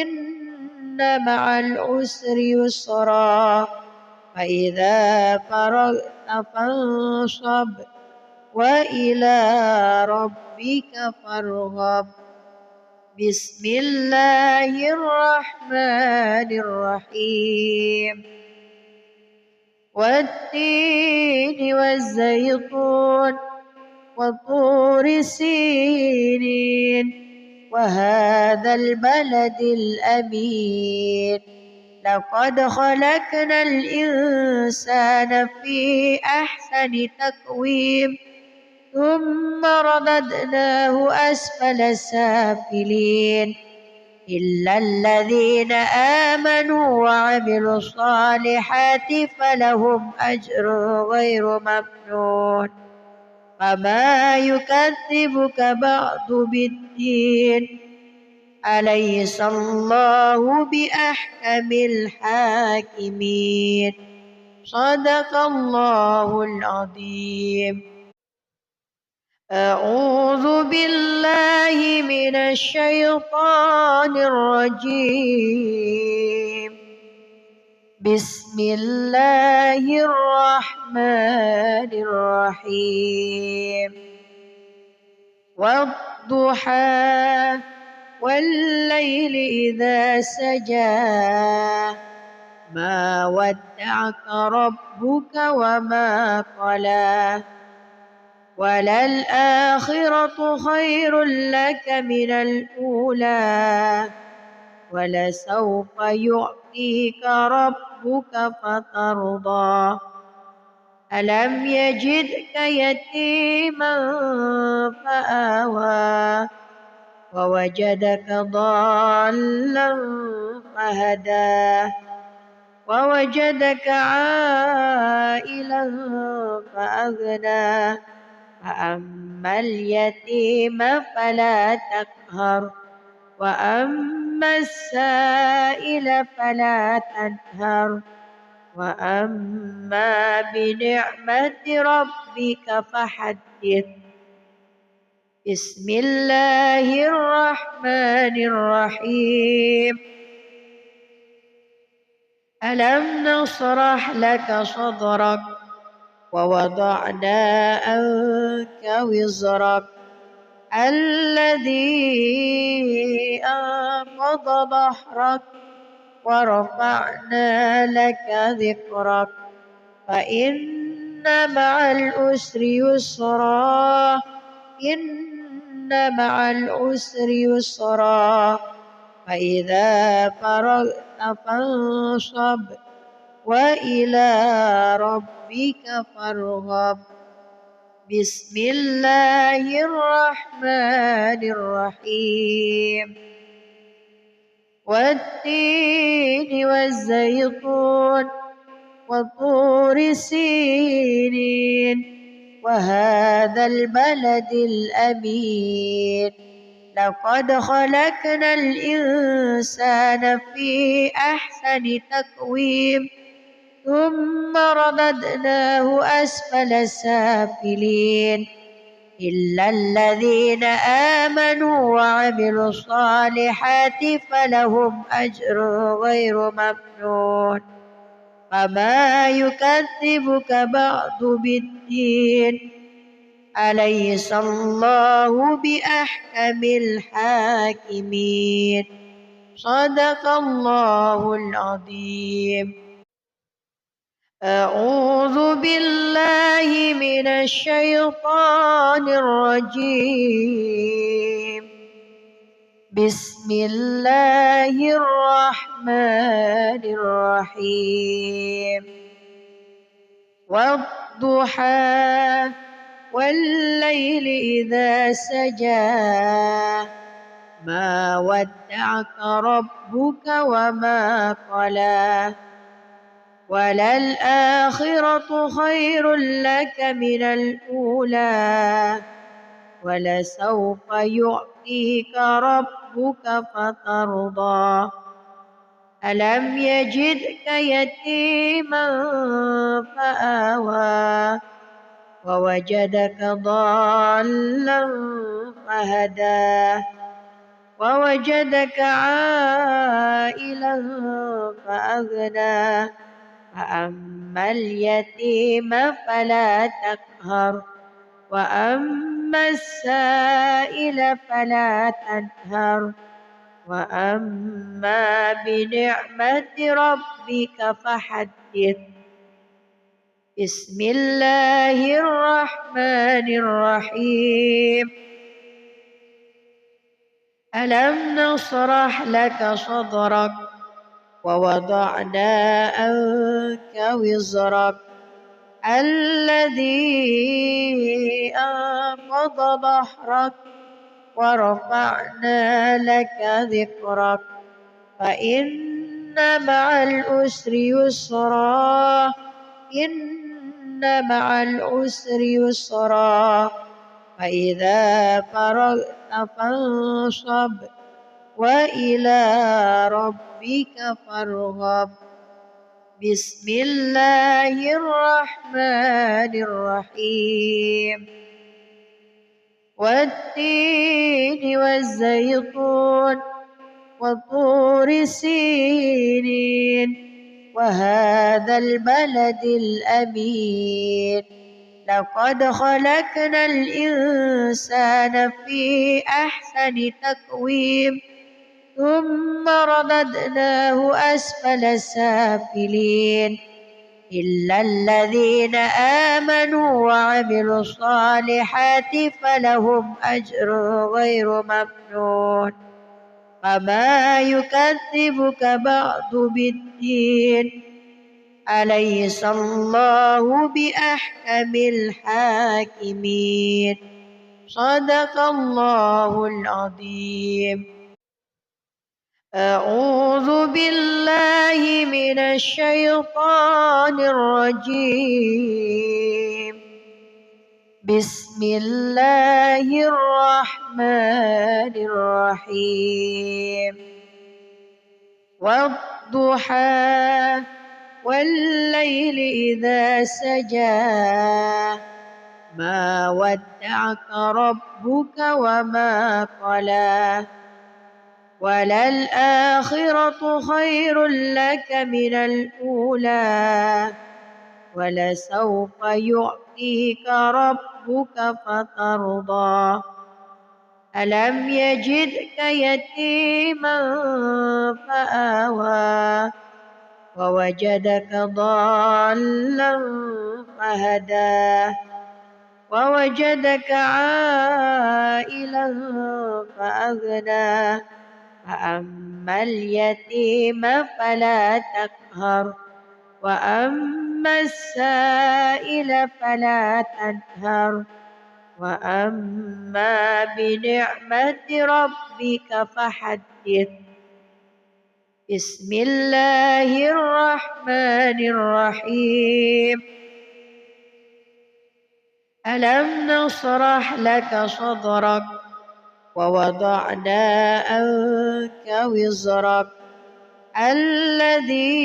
إن مع العسر يسرا فإذا فرغت فانصب وإلى ربك فارغب. بسم الله الرحمن الرحيم. والتين والزيتون وطور سينين وهذا البلد الأمين لقد خلقنا الإنسان في أحسن تقويم ثم رددناه أسفل سافلين إلا الذين آمنوا وعملوا الصالحات فلهم أجر غير ممنون فما يكذبك بعد بالدين أليس الله بأحكم الحاكمين. صدق الله العظيم. أعوذ بالله من الشيطان الرجيم. بسم الله الرحمن الرحيم. والضحى والليل إذا سجى ما ودعك ربك وما قلى وللآخرة خير لك من الأولى ولسوف يعطيك ربك فترضى ألم يجدك يتيما فآوى ووجدك ضالا فهدى ووجدك عائلا فأغنى فأما اليتيم فلا تقهر وأما السائل فلا تنهر وأما بنعمة ربك فحدث. بسم الله الرحمن الرحيم. ألم نشرح لك صدرك ووضعنا عنك وزرك الذي أنقض ظهرك ورفعنا لك ذكرك فإن مع العسر يسرا إن مع العسر يسرا فإذا فرغت فانصب وإلى ربك فارغب. بسم الله الرحمن الرحيم. والتين والزيتون وطور سينين وهذا البلد الأمين لقد خلقنا الإنسان في أحسن تقويم ثم رددناه أسفل سافلين إلا الذين آمنوا وعملوا الصالحات فلهم أجر غير ممنون فما يكذبك بعد بالدين أليس الله بأحكم الحاكمين. صدق الله العظيم. أعوذ بالله من الشيطان الرجيم. بسم الله الرحمن الرحيم. والضحى والليل إذا سجى ما ودعك ربك وما قلى وللآخرة خير لك من الأولى ولسوف يعطيك ربك فترضى ألم يجدك يتيما فآوى ووجدك ضالا فهدى ووجدك عائلا فأغنى فأما اليتيم فلا تقهر وأما السائل فلا تنهر وأما بنعمة ربك فحدث. بسم الله الرحمن الرحيم. ألم نشرح لك صدرك ووضعنا عنك وزرك الذي أنقض ظهرك ورفعنا لك ذكرك فإن مع العسر يسرا إن مع العسر يسرا فإذا فرغت فانصب وإلى ربك فارغب. بسم الله الرحمن الرحيم. والتين والزيتون وطور سينين وهذا البلد الأمين لقد خلقنا الإنسان في أحسن تقويم ثم رددناه أسفل سافلين إلا الذين آمنوا وعملوا الصالحات فلهم أجر غير ممنون فما يكذبك بعد بالدين أليس الله بأحكم الحاكمين. صدق الله العظيم. أعوذ بالله من الشيطان الرجيم. بسم الله الرحمن الرحيم. والضحى والليل إذا سجى ما ودعك ربك وما قلى وللآخرة خير لك من الأولى ولسوف يعطيك ربك فترضى ألم يجدك يتيما فآوى ووجدك ضالا فهدى ووجدك عائلا فأغنى فأما اليتيم فلا تقهر وأما السائل فلا تنهر وأما بنعمة ربك فحدث. بسم الله الرحمن الرحيم. ألم نشرح لك صدرك ووضعنا عنك وزرك الذي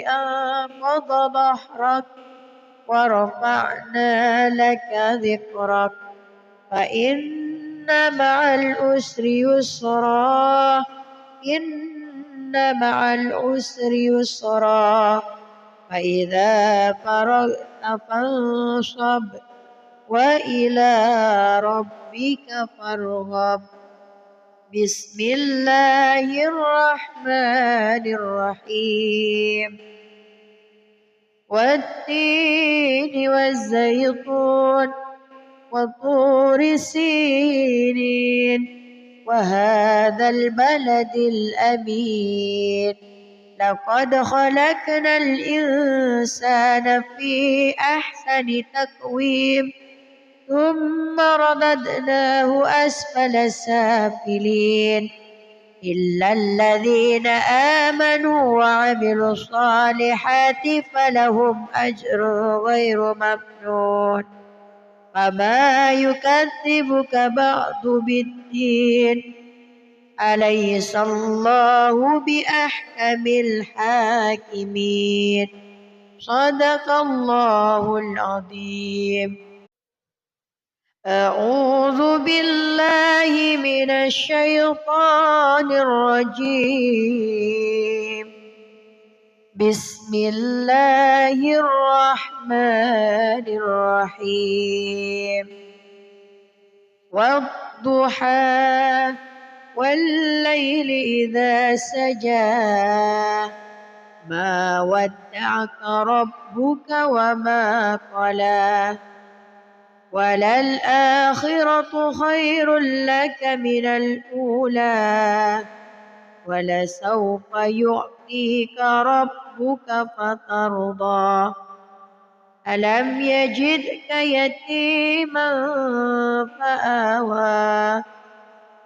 أنقض ظهرك ورفعنا لك ذكرك فإن مع العسر يسرا إن مع العسر يسرا فإذا فرغت فانصب وإلى ربك فارغب. بسم الله الرحمن الرحيم. والتين والزيتون وطور سينين وهذا البلد الأمين. لقد خلقنا الإنسان في أحسن تقويم ثم رددناه أسفل سافلين إلا الذين آمنوا وعملوا الصالحات فلهم أجر غير ممنون. فما يكذبك بعد بالدين أليس الله بأحكم الحاكمين. صدق الله العظيم. أعوذ بالله من الشيطان الرجيم. بسم الله الرحمن الرحيم. والضحى والليل إذا سجى ما ودعك ربك وما قلى وللآخرة خير لك من الأولى ولسوف يعطيك ربك فترضى. ألم يجدك يتيما فآوى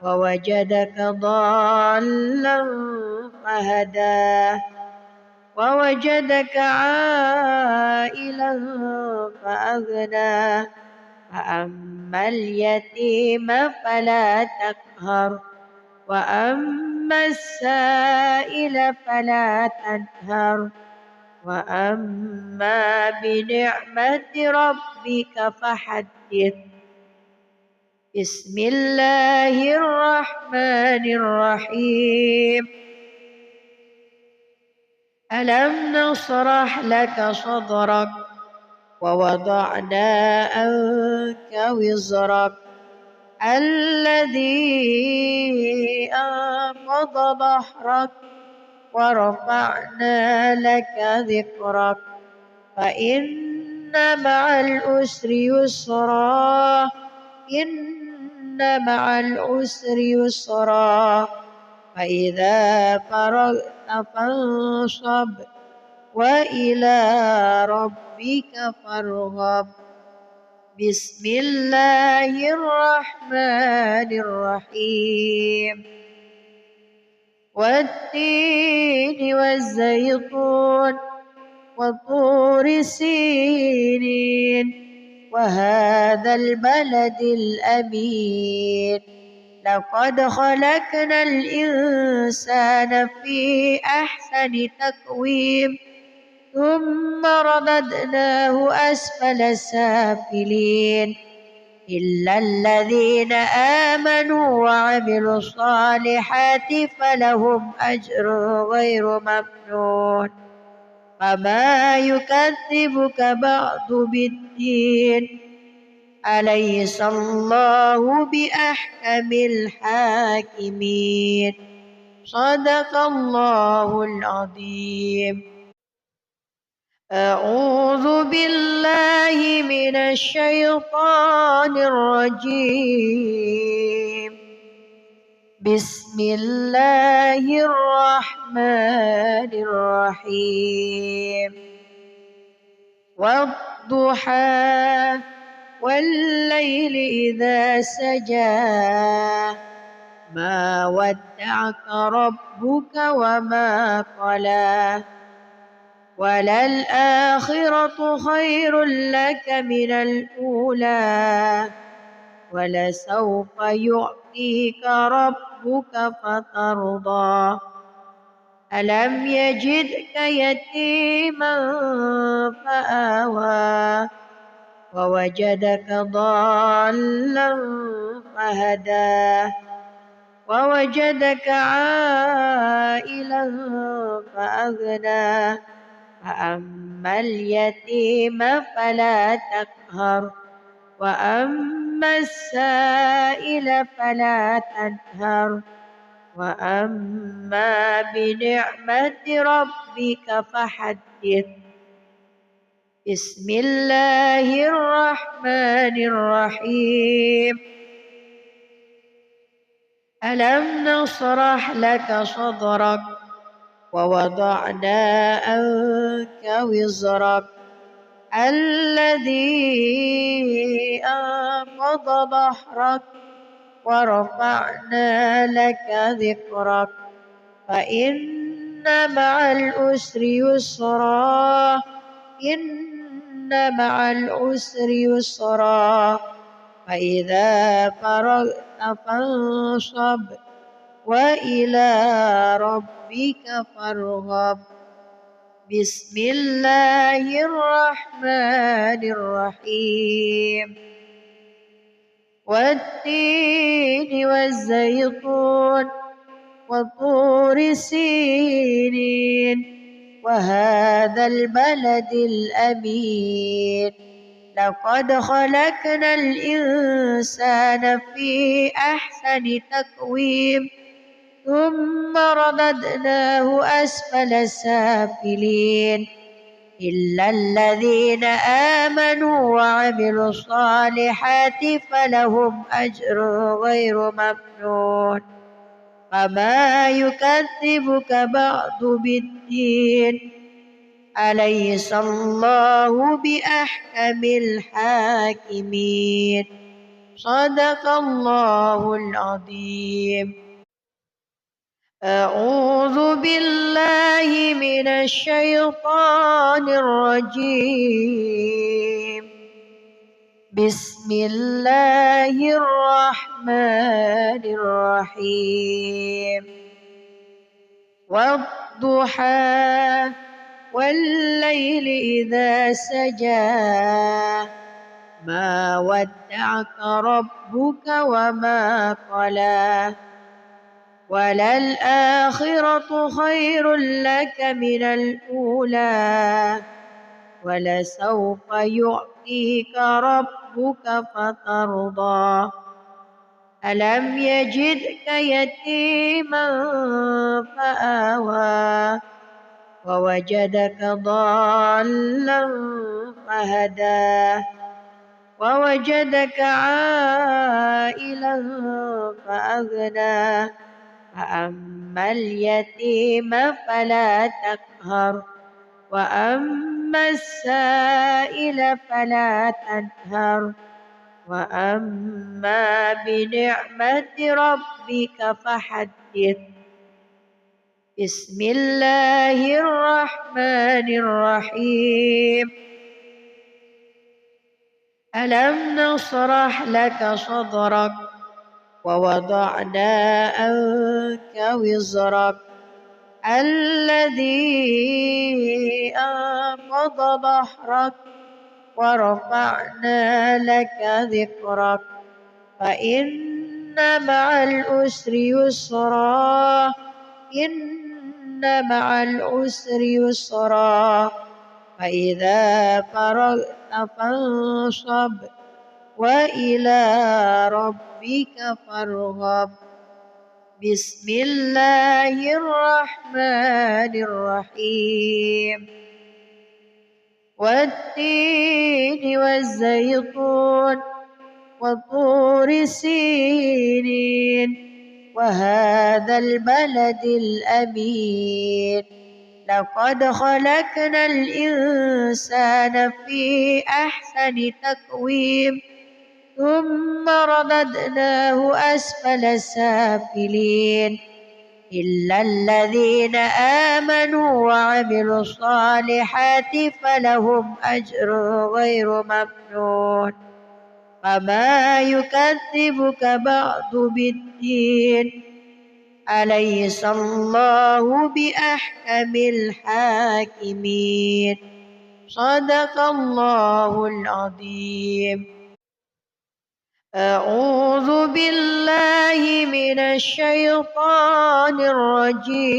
ووجدك ضالا فهدى ووجدك عائلا فأغنى. فأما اليتيم فلا تقهر وأما السائل فلا تنهر وأما بنعمة ربك فحدث. بسم الله الرحمن الرحيم. ألم نشرح لك صدرك ووضعنا عنك وزرك الذي أنقض ظهرك ورفعنا لك ذكرك فإن مع العسر يسرا إن مع العسر يسرا فإذا فرغت فانصب وإلى ربك فارغب. بسم الله الرحمن الرحيم. والتين والزيتون وطور سينين وهذا البلد الأمين. لقد خلقنا الإنسان في أحسن تقويم ثم رددناه أسفل سافلين إلا الذين آمنوا وعملوا الصالحات فلهم أجر غير ممنون. فما يكذبك بعد بالدين أليس الله بأحكم الحاكمين. صدق الله العظيم. أعوذ بالله من الشيطان الرجيم. بسم الله الرحمن الرحيم. والضحى والليل إذا سجى ما ودعك ربك وما قلى وللآخرة خير لك من الأولى ولسوف يعطيك ربك فترضى. ألم يجدك يتيما فآوى ووجدك ضالا فهدى ووجدك عائلا فأغنى. فأما اليتيم فلا تقهر وأما السائل فلا تنهر وأما بنعمة ربك فحدث بسم الله الرحمن الرحيم ألم نشرح لك صدرك ووضعنا عنك وزرك الذي أنقض ظهرك ورفعنا لك ذكرك فإن مع العسر يسرا إن مع العسر يسرا فإذا فرغت فانصب وإلى ربك فارغب بسم الله الرحمن الرحيم والتين والزيتون وطور سينين وهذا البلد الأمين لقد خلقنا الإنسان في أحسن تقويم ثم رددناه أسفل سافلين إلا الذين آمنوا وعملوا الصالحات فلهم أجر غير ممنون فما يكذبك بعد بالدين أليس الله بأحكم الحاكمين صدق الله العظيم أعوذ بالله من الشيطان الرجيم بسم الله الرحمن الرحيم والضحى والليل إذا سجى ما ودعك ربك وما قلى وللآخرة خير لك من الأولى ولسوف يعطيك ربك فترضى ألم يجدك يتيما فآوى ووجدك ضالا فهدى ووجدك عائلا فأغنى فأما اليتيم فلا تقهر وأما السائل فلا تنهر وأما بنعمة ربك فحدث بسم الله الرحمن الرحيم ألم نشرح لك صدرك ووضعنا عنك وزرك الذي أنقض ظهرك ورفعنا لك ذكرك فإن مع العسر يسرا إن مع العسر يسرا فإذا فرغت فانصب وإلى ربك فارغب بسم الله الرحمن الرحيم والتين والزيتون وطور سينين وهذا البلد الأمين لقد خلقنا الإنسان في أحسن تقويم ثم رددناه أسفل سافلين إلا الذين آمنوا وعملوا الصالحات فلهم أجر غير ممنون فما يكذبك بعد بالدين أليس الله بأحكم الحاكمين صدق الله العظيم أعوذ بالله من الشيطان الرجيم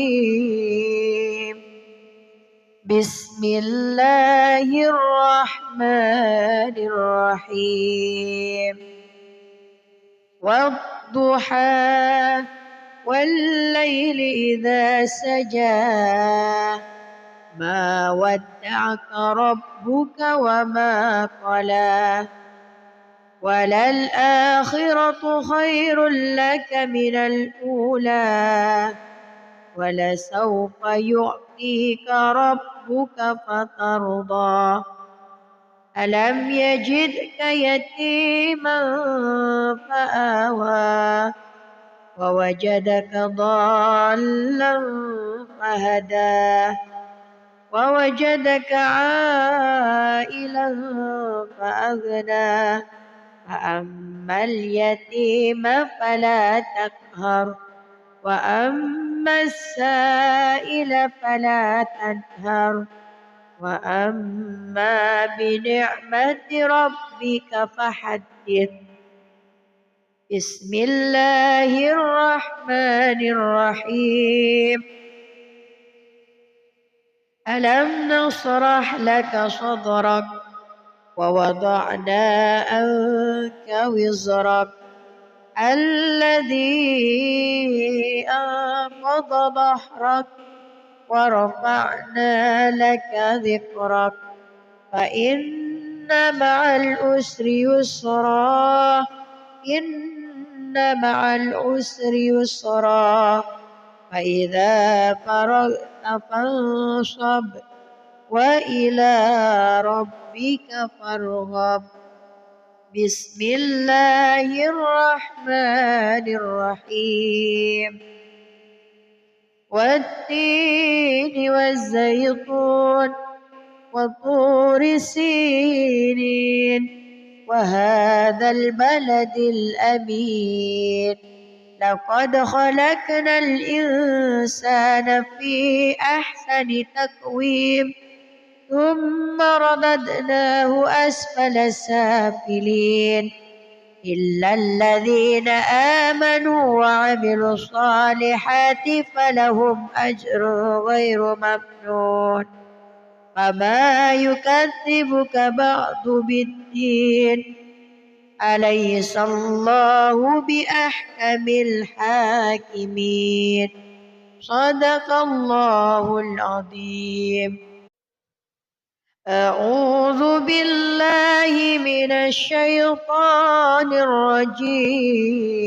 بسم الله الرحمن الرحيم والضحى والليل إذا سجى ما ودعك ربك وما قلى وللآخرة خير لك من الأولى ولسوف يعطيك ربك فترضى ألم يجدك يتيما فآوى ووجدك ضالا فهدى ووجدك عائلا فأغنى فأما اليتيم فلا تقهر وأما السائل فلا تنهر وأما بنعمة ربك فحدث بسم الله الرحمن الرحيم ألم نشرح لك صدرك ووضعنا عنك وزرك الذي أنقض ظهرك ورفعنا لك ذكرك فإن مع العسر يسرا إن مع العسر يسرا فإذا فرغت فانصب وإلى ربك فارغب بسم الله الرحمن الرحيم والتين والزيتون وطور سينين وهذا البلد الأمين لقد خلقنا الإنسان في أحسن تقويم ثم رددناه أسفل سافلين إلا الذين آمنوا وعملوا الصالحات فلهم أجر غير ممنون فما يكذبك بعد بالدين أليس الله بأحكم الحاكمين صدق الله العظيم أعوذ بالله من الشيطان الرجيم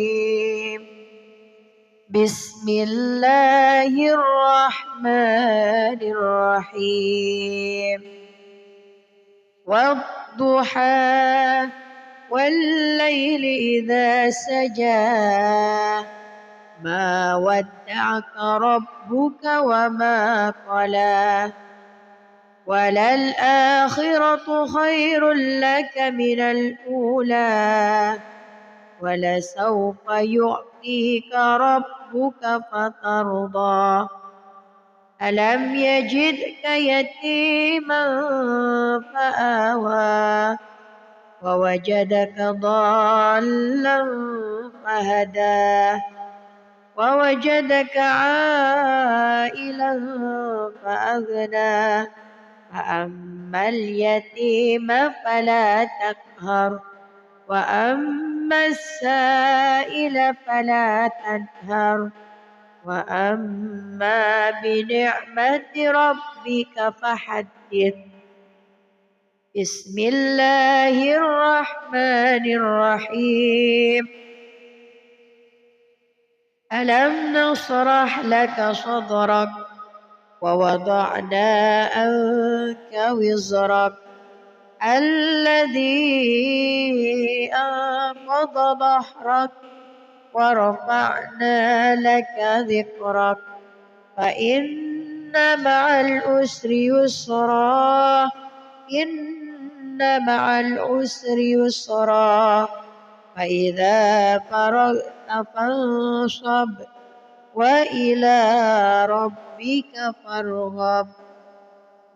بسم الله الرحمن الرحيم والضحى والليل إذا سجى ما ودعك ربك وما قلى وللآخرة خير لك من الأولى ولسوف يعطيك ربك فترضى ألم يجدك يتيما فآوى ووجدك ضالا فهدى ووجدك عائلا فأغنى فأما اليتيم فلا تقهر وأما السائل فلا تنهر وأما بنعمة ربك فحدث بسم الله الرحمن الرحيم ألم نشرح لك صدرك ووضعنا عنك وزرك الذي أنقض ظهرك ورفعنا لك ذكرك فإن مع العسر يسرا إن مع العسر يسرا فإذا فرغت فانصب وإلى ربك فارغب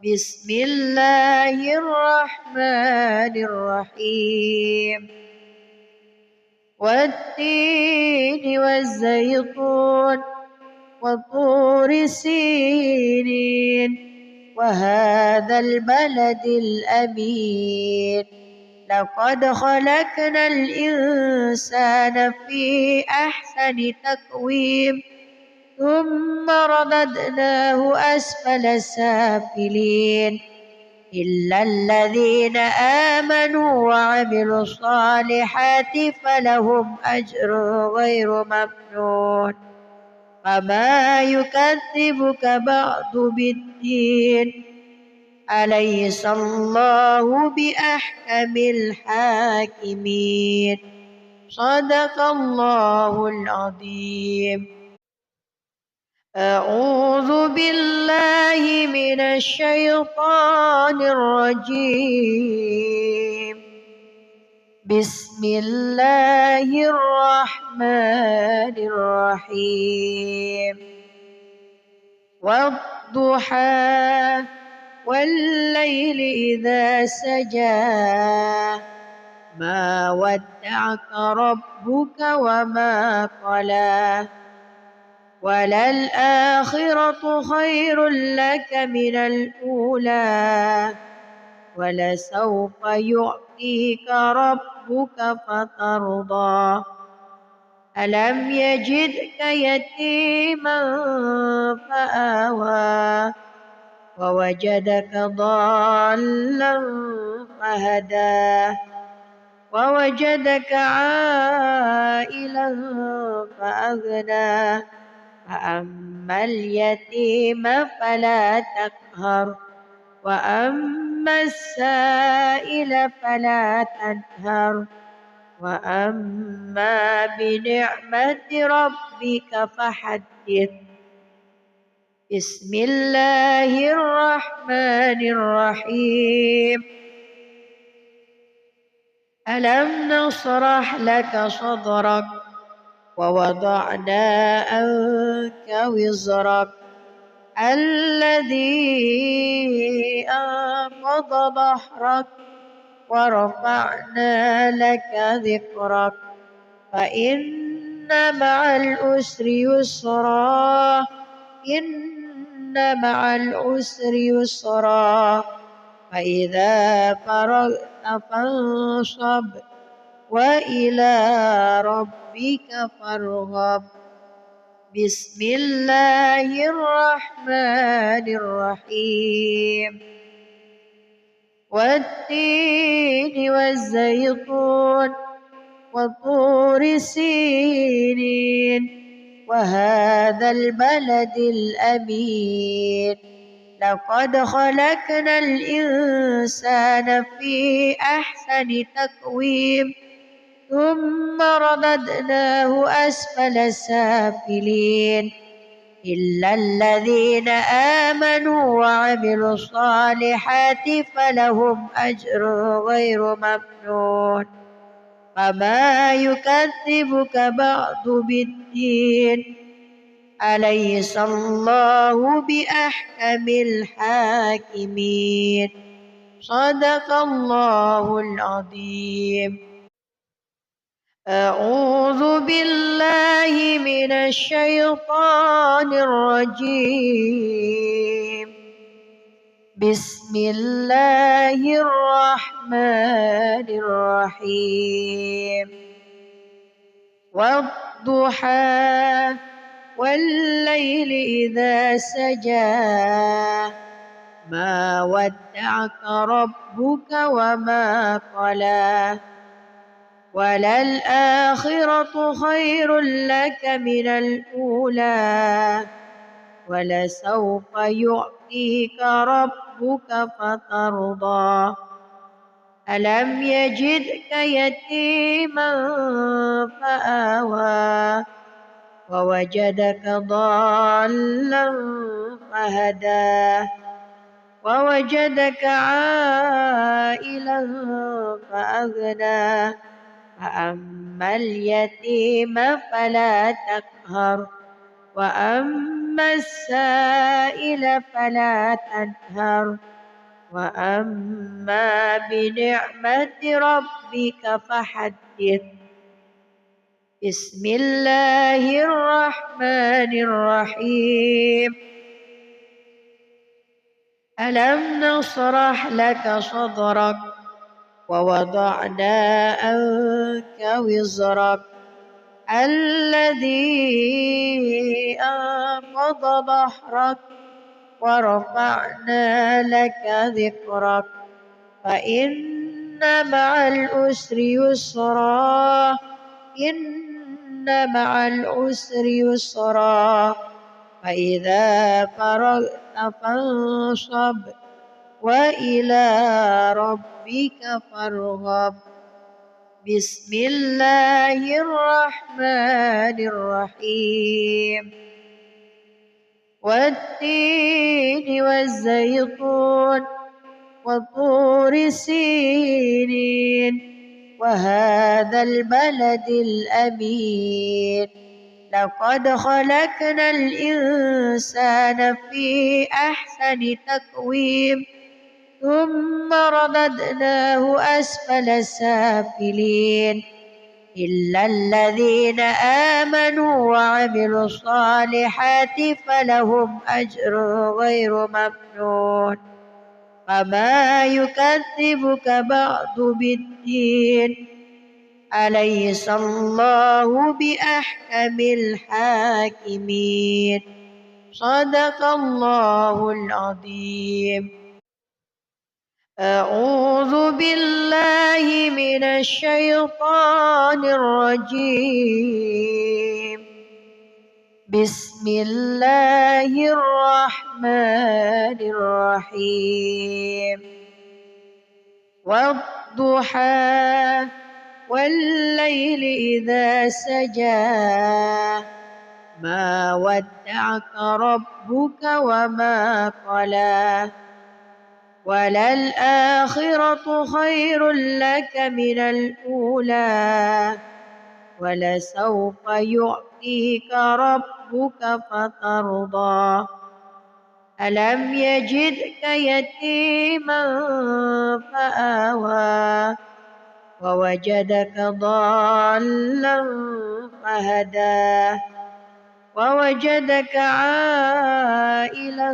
بسم الله الرحمن الرحيم والتين والزيتون وطور سينين وهذا البلد الأمين لقد خلقنا الإنسان في أحسن تقويم ثم رددناه أسفل سافلين إلا الذين آمنوا وعملوا الصالحات فلهم أجر غير ممنون فما يكذبك بعد بالدين أليس الله بأحكم الحاكمين صدق الله العظيم. أعوذ بالله من الشيطان الرجيم. بسم الله الرحمن الرحيم. والضحى والليل إذا سجى ما ودعك ربك وما قلى وللآخرة خير لك من الأولى ولسوف يعطيك ربك فترضى ألم يجدك يتيما فآوى ووجدك ضالا فهدى ووجدك عائلا فأغنى فأما اليتيم فلا تقهر وأما السائل فلا تنهر وأما بنعمة ربك فحدث. بسم الله الرحمن الرحيم. ألم نشرح لك صدرك ووضعنا عنك وزرك الذي أنقض ظهرك ورفعنا لك ذكرك فإن مع العسر يسرا إن مع العسر يسرا فإذا فرغت فانصب وإلى ربك فارغب. بسم الله الرحمن الرحيم. والتين والزيتون وطور سينين وهذا البلد الأمين لقد خلقنا الإنسان في أحسن تقويم ثم رددناه أسفل سافلين إلا الذين آمنوا وعملوا الصالحات فلهم أجر غير ممنون فما يكذبك بعد بالدين أليس الله بأحكم الحاكمين صدق الله العظيم. أعوذ بالله من الشيطان الرجيم. بسم الله الرحمن الرحيم. والضحى والليل إذا سجى ما ودعك ربك وما قلى وللآخرة خير لك من الأولى ولسوف يعطيك ربك فترضى ألم يجدك يتيما فآوى ووجدك ضالا فهدى ووجدك عائلا فأغنى فأما اليتيم فلا تقهر وأما السائل فلا تنهر وأما بنعمة ربك فحدث. بسم الله الرحمن الرحيم. ألم نشرح لك صدرك ووضعنا عنك وزرك الذي أنقض ظهرك ورفعنا لك ذكرك فإن مع العسر يسرا إن مع العسر يسرا فإذا فرغت فانصب وإلى ربك فارغب بسم الله الرحمن الرحيم والتين والزيتون وطور سينين وهذا البلد الأمين لقد خلقنا الإنسان في أحسن تقويم ثم رددناه أسفل سافلين إلا الذين آمنوا وعملوا الصالحات فلهم أجر غير ممنون فما يكذبك بعد بالدين أليس الله بأحكم الحاكمين صدق الله العظيم. أعوذ بالله من الشيطان الرجيم بسم الله الرحمن الرحيم والضحى والليل إذا سجى ما ودعك ربك وما قلى وللآخرة خير لك من الأولى ولسوف يعطيك ربك فترضى ألم يجدك يتيما فآوى ووجدك ضالا فهدى ووجدك عائلا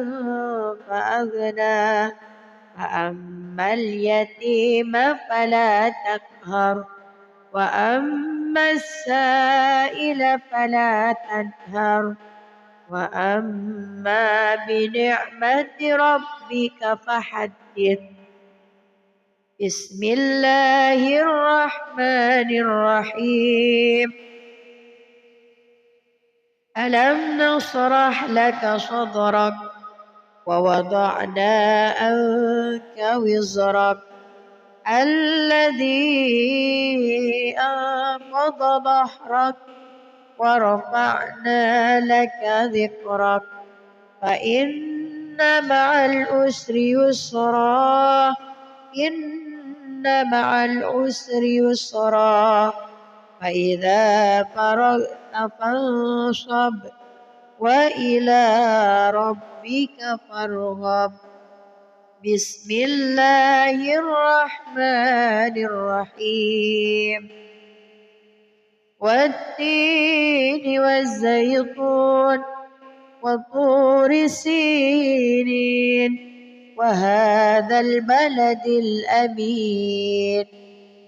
فأغنى فأما اليتيم فلا تقهر وأما السائل فلا تنهر وأما بنعمة ربك فحدث بسم الله الرحمن الرحيم ألم نشرح لك صدرك ووضعنا عنك وزرك الذي أنقض ظهرك ورفعنا لك ذكرك فإن مع العسر يسرا إن مع العسر يسرا فإذا فرغت فانصب وإلى ربك فارغب بسم الله الرحمن الرحيم والتين والزيتون وطور سينين وهذا البلد الأمين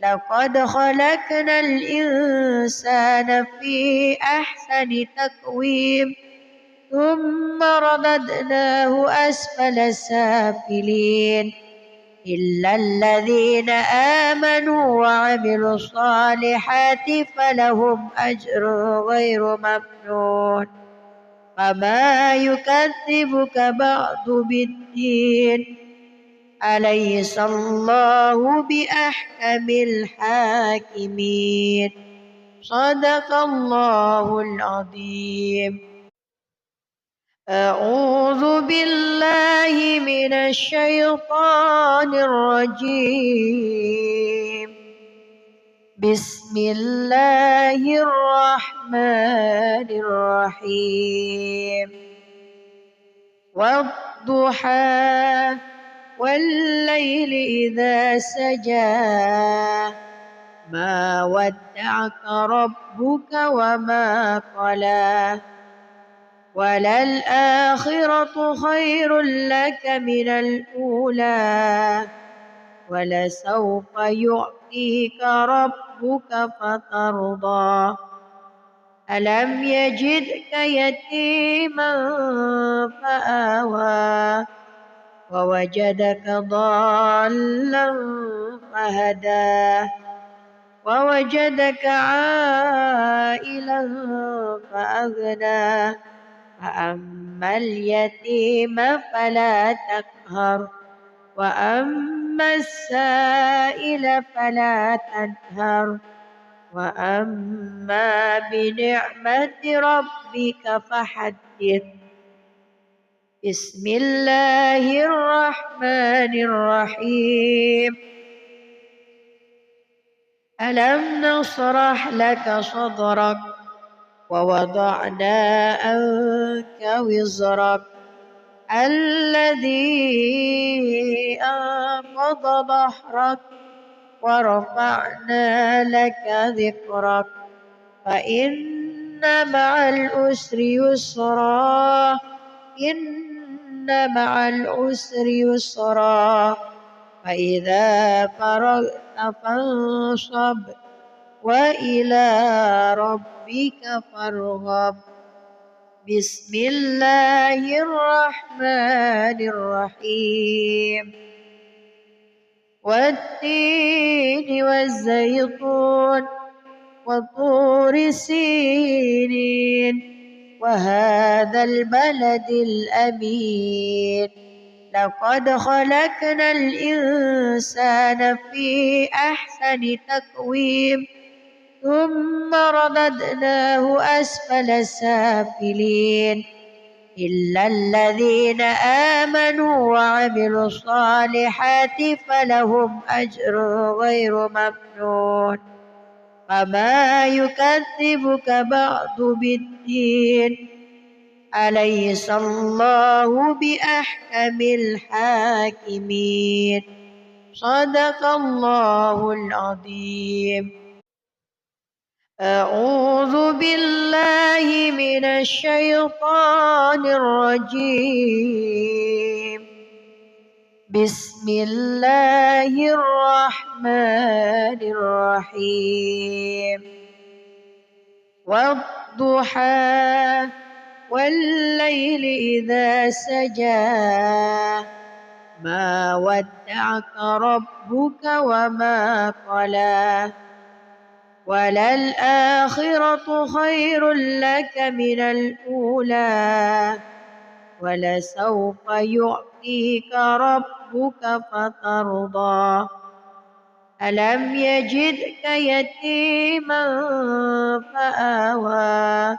لقد خلقنا الإنسان في أحسن تقويم ثم رددناه أسفل سافلين إلا الذين آمنوا وعملوا الصالحات فلهم أجر غير ممنون فما يكذبك بعد بالدين أليس الله بأحكم الحاكمين صدق الله العظيم. أعوذ بالله من الشيطان الرجيم بسم الله الرحمن الرحيم والضحى والليل إذا سجى ما ودعك ربك وما قلى وللآخرة خير لك من الأولى ولسوف يعطيك ربك فترضى ألم يجدك يتيما فآوى ووجدك ضالا فهدى ووجدك عائلا فأغنى فأما اليتيم فلا تقهر وأما السائل فلا تنهر وأما بنعمة ربك فحدث بسم الله الرحمن الرحيم ألم نشرح لك صدرك ووضعنا عنك وزرك الذي أنقض ظهرك ورفعنا لك ذكرك فإن مع العسر يسرا إن مع العسر يسرا فإذا فرغت فانصب وإلى ربك فارغب بسم الله الرحمن الرحيم والتين والزيتون وطور سينين وهذا البلد الأمين لقد خلقنا الإنسان في أحسن تقويم ثم رددناه أسفل سافلين إلا الذين آمنوا وعملوا الصالحات فلهم أجر غير ممنون فما يكذبك بعد بالدين أليس الله بأحكم الحاكمين صدق الله العظيم أعوذ بالله من الشيطان الرجيم بسم الله الرحمن الرحيم والضحى والليل إذا سجى ما ودعك ربك وما قلى وللآخرة خير لك من الأولى ولسوف يعطيك ربك فترضى ألم يجدك يتيما فآوى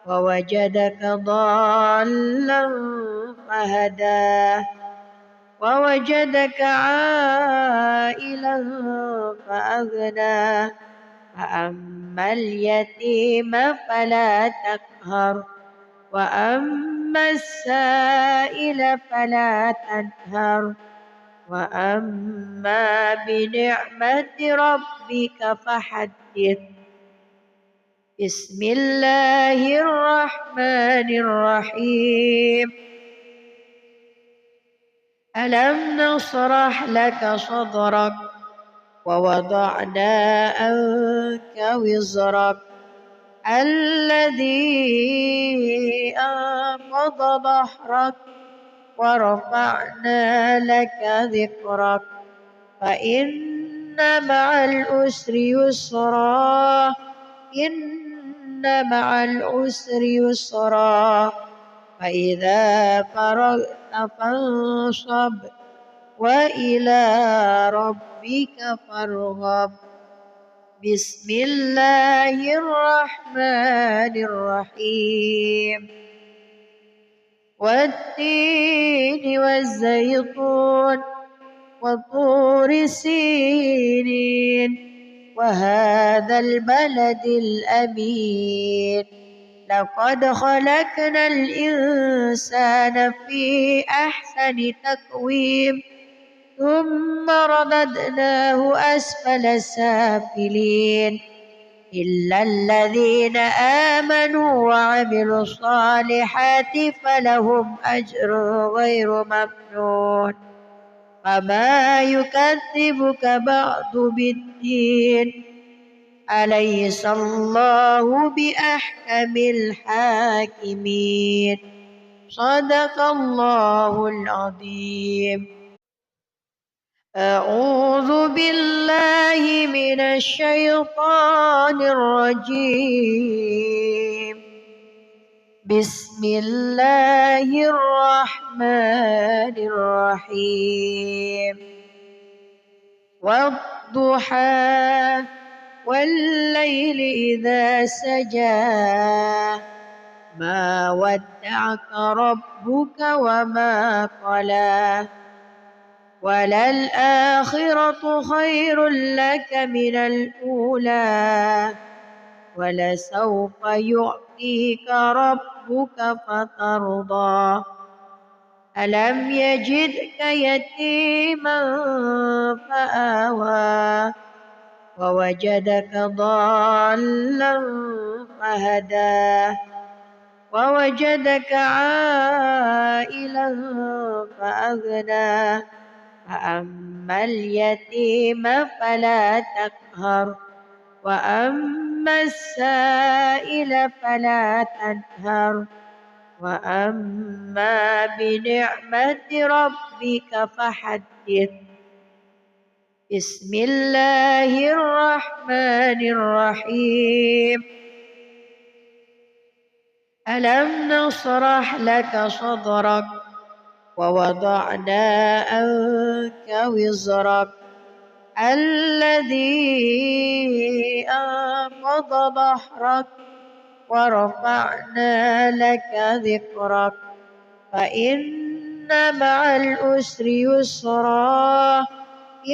ووجدك ضالا فهدى ووجدك عائلا فأغنى فأما اليتيم فلا تقهر وأما السائل فلا تنهر وأما بنعمة ربك فحدث بسم الله الرحمن الرحيم ألم نشرح لك صدرك ووضعنا عنك وزرك الذي أنقض ظهرك ورفعنا لك ذكرك فإن مع العسر يسرا إن مع العسر يسرا فإذا فرغت فانصب وإلى ربك فارغب بسم الله الرحمن الرحيم والتين والزيتون وطور سينين وهذا البلد الأمين لقد خلقنا الإنسان في أحسن تقويم ثم رددناه أسفل سافلين إلا الذين آمنوا وعملوا الصالحات فلهم أجر غير ممنون وما يكذبك بعد بالدين أليس الله بأحكم الحاكمين صدق الله العظيم. أعوذ بالله من الشيطان الرجيم. بسم الله الرحمن الرحيم. والضحى والليل إذا سجى ما ودعك ربك وما قلى وللآخرة خير لك من الأولى ولسوف يعطيك ربك فترضى ألم يجدك يتيما فآوى ووجدك ضالا فهدى ووجدك عائلا فأغنى فأما اليتيم فلا تقهر وأما السائل فلا تنهر وأما بنعمة ربك فحدث. بسم الله الرحمن الرحيم. ألم نشرح لك صدرك ووضعنا عنك وزرك الذي أنقض ظهرك ورفعنا لك ذكرك فإن مع العسر يسرا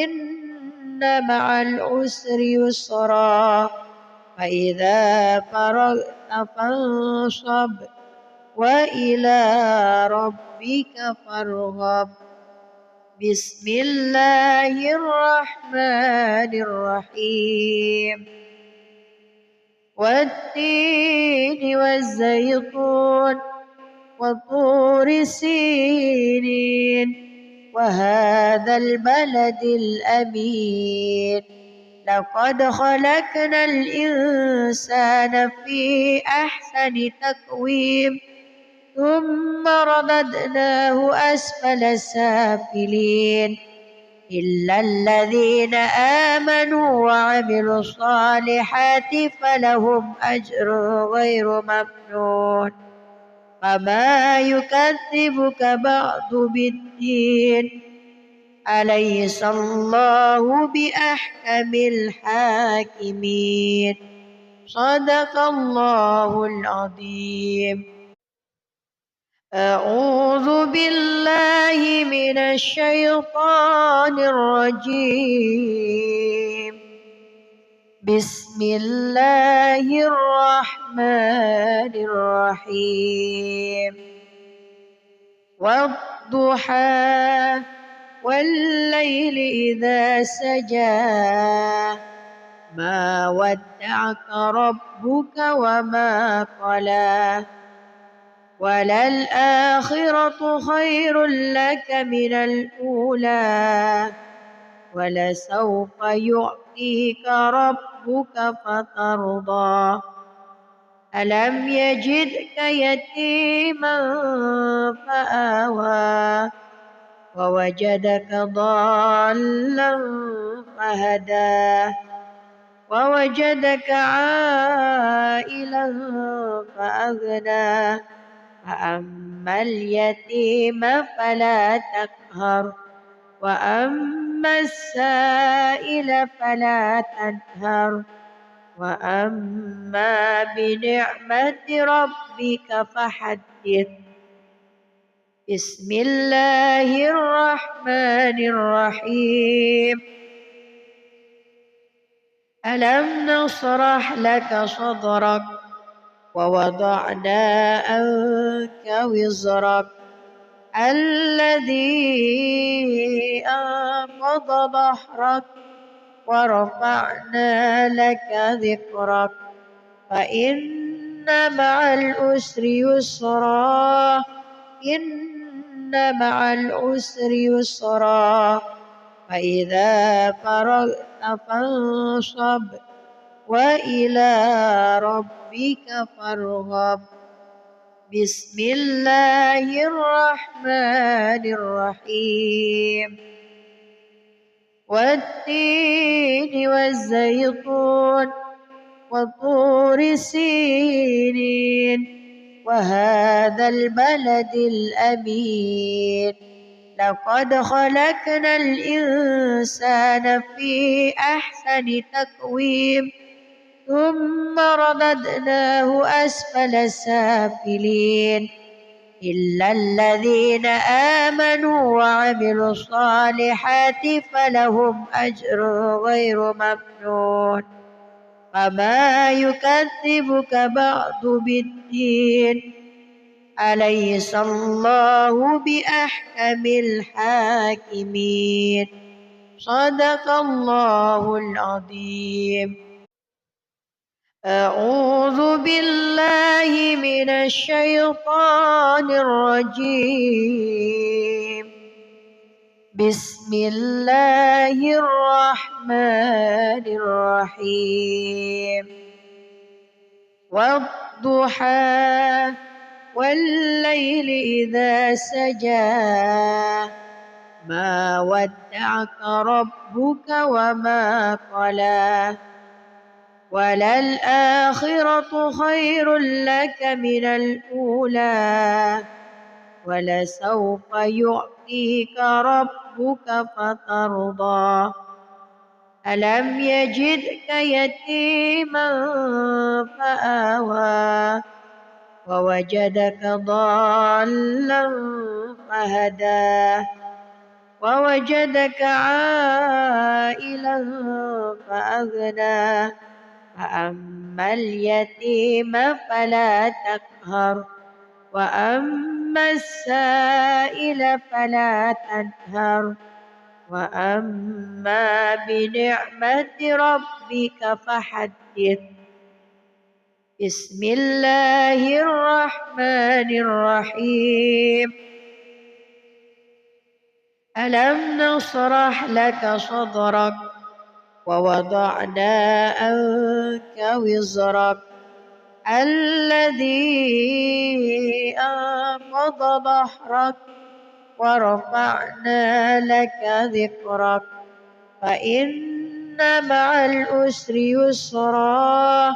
إن مع العسر يسرا فإذا فرغت فانصب وإلى ربك فارغب. بسم الله الرحمن الرحيم. والتين والزيتون وطور سينين وهذا البلد الأمين لقد خلقنا الإنسان في أحسن تقويم ثم رددناه أسفل سافلين إلا الذين آمنوا وعملوا الصالحات فلهم أجر غير ممنون وما يكذبك بعد بالدين أليس الله بأحكم الحاكمين صدق الله العظيم. أعوذ بالله من الشيطان الرجيم. بسم الله الرحمن الرحيم. والضحى والليل إذا سجى ما ودعك ربك وما قلى وللآخرة خير لك من الأولى ولسوف يعطيك ربك فترضى ألم يجدك يتيما فآوى ووجدك ضالا فهدى ووجدك عائلا فأغنى فأما اليتيم فلا تقهر وأما السائل فلا تنهر وأما بنعمة ربك فحدث. بسم الله الرحمن الرحيم. ألم نشرح لك صدرك ووضعنا عنك وزرك الذي أنقض ظهرك ورفعنا لك ذكرك فإن مع العسر يسرا إن مع العسر يسرا فإذا فرغت فانصب وإلى ربك فارغب بسم الله الرحمن الرحيم والتين والزيتون وطور سينين وهذا البلد الأمين لقد خلقنا الإنسان في أحسن تقويم ثم رددناه أسفل سافلين إلا الذين آمنوا وعملوا الصالحات فلهم أجر غير ممنون فما يكذبك بعد بالدين أليس الله بأحكم الحاكمين صدق الله العظيم. أعوذ بالله من الشيطان الرجيم بسم الله الرحمن الرحيم والضحى والليل إذا سجى ما ودعك ربك وما قلى وللآخرة خير لك من الأولى ولسوف يعطيك ربك فترضى ألم يجدك يتيما فآوى ووجدك ضالا فهدى ووجدك عائلا فأغنى فأما اليتيم فلا تقهر وأما السائل فلا تنهر وأما بنعمة ربك فحدث بسم الله الرحمن الرحيم ألم نشرح لك صدرك ووضعنا عنك وزرك الذي أنقض ظهرك ورفعنا لك ذكرك فإن مع العسر يسرا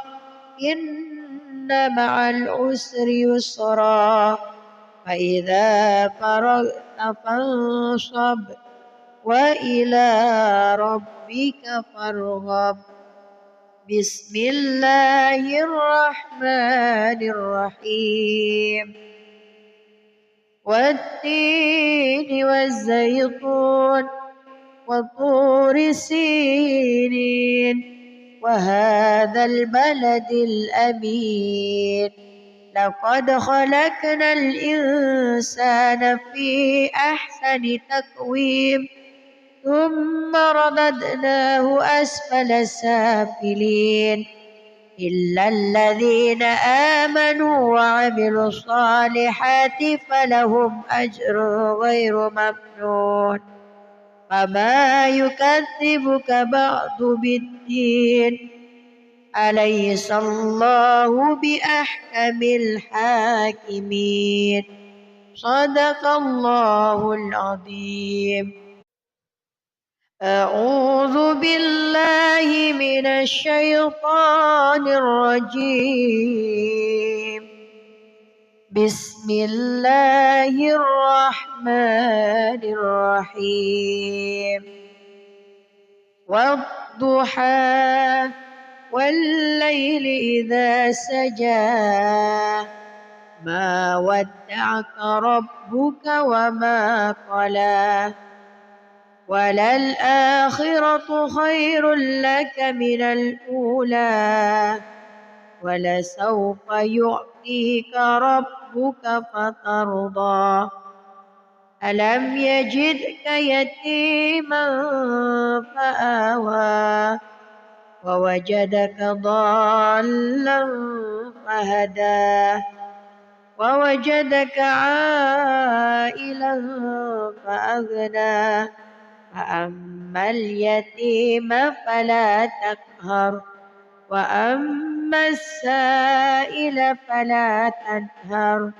إن مع العسر يسرا فإذا فرغت فانصب وإلى ربك فارغب بسم الله الرحمن الرحيم والتين والزيتون وطور سينين وهذا البلد الأمين لقد خلقنا الإنسان في أحسن تقويم ثم رددناه أسفل سافلين إلا الذين آمنوا وعملوا الصالحات فلهم أجر غير ممنون فما يكذبك بعد بالدين أليس الله بأحكم الحاكمين صدق الله العظيم. أعوذ بالله من الشيطان الرجيم بسم الله الرحمن الرحيم والضحى والليل إذا سجى ما ودعك ربك وما قلى وللآخرة خير لك من الأولى ولسوف يعطيك ربك فترضى ألم يجدك يتيما فآوى ووجدك ضالا فهدى ووجدك عائلا فأغنى فأما اليتيم فلا تقهر وأما السائل فلا تنهر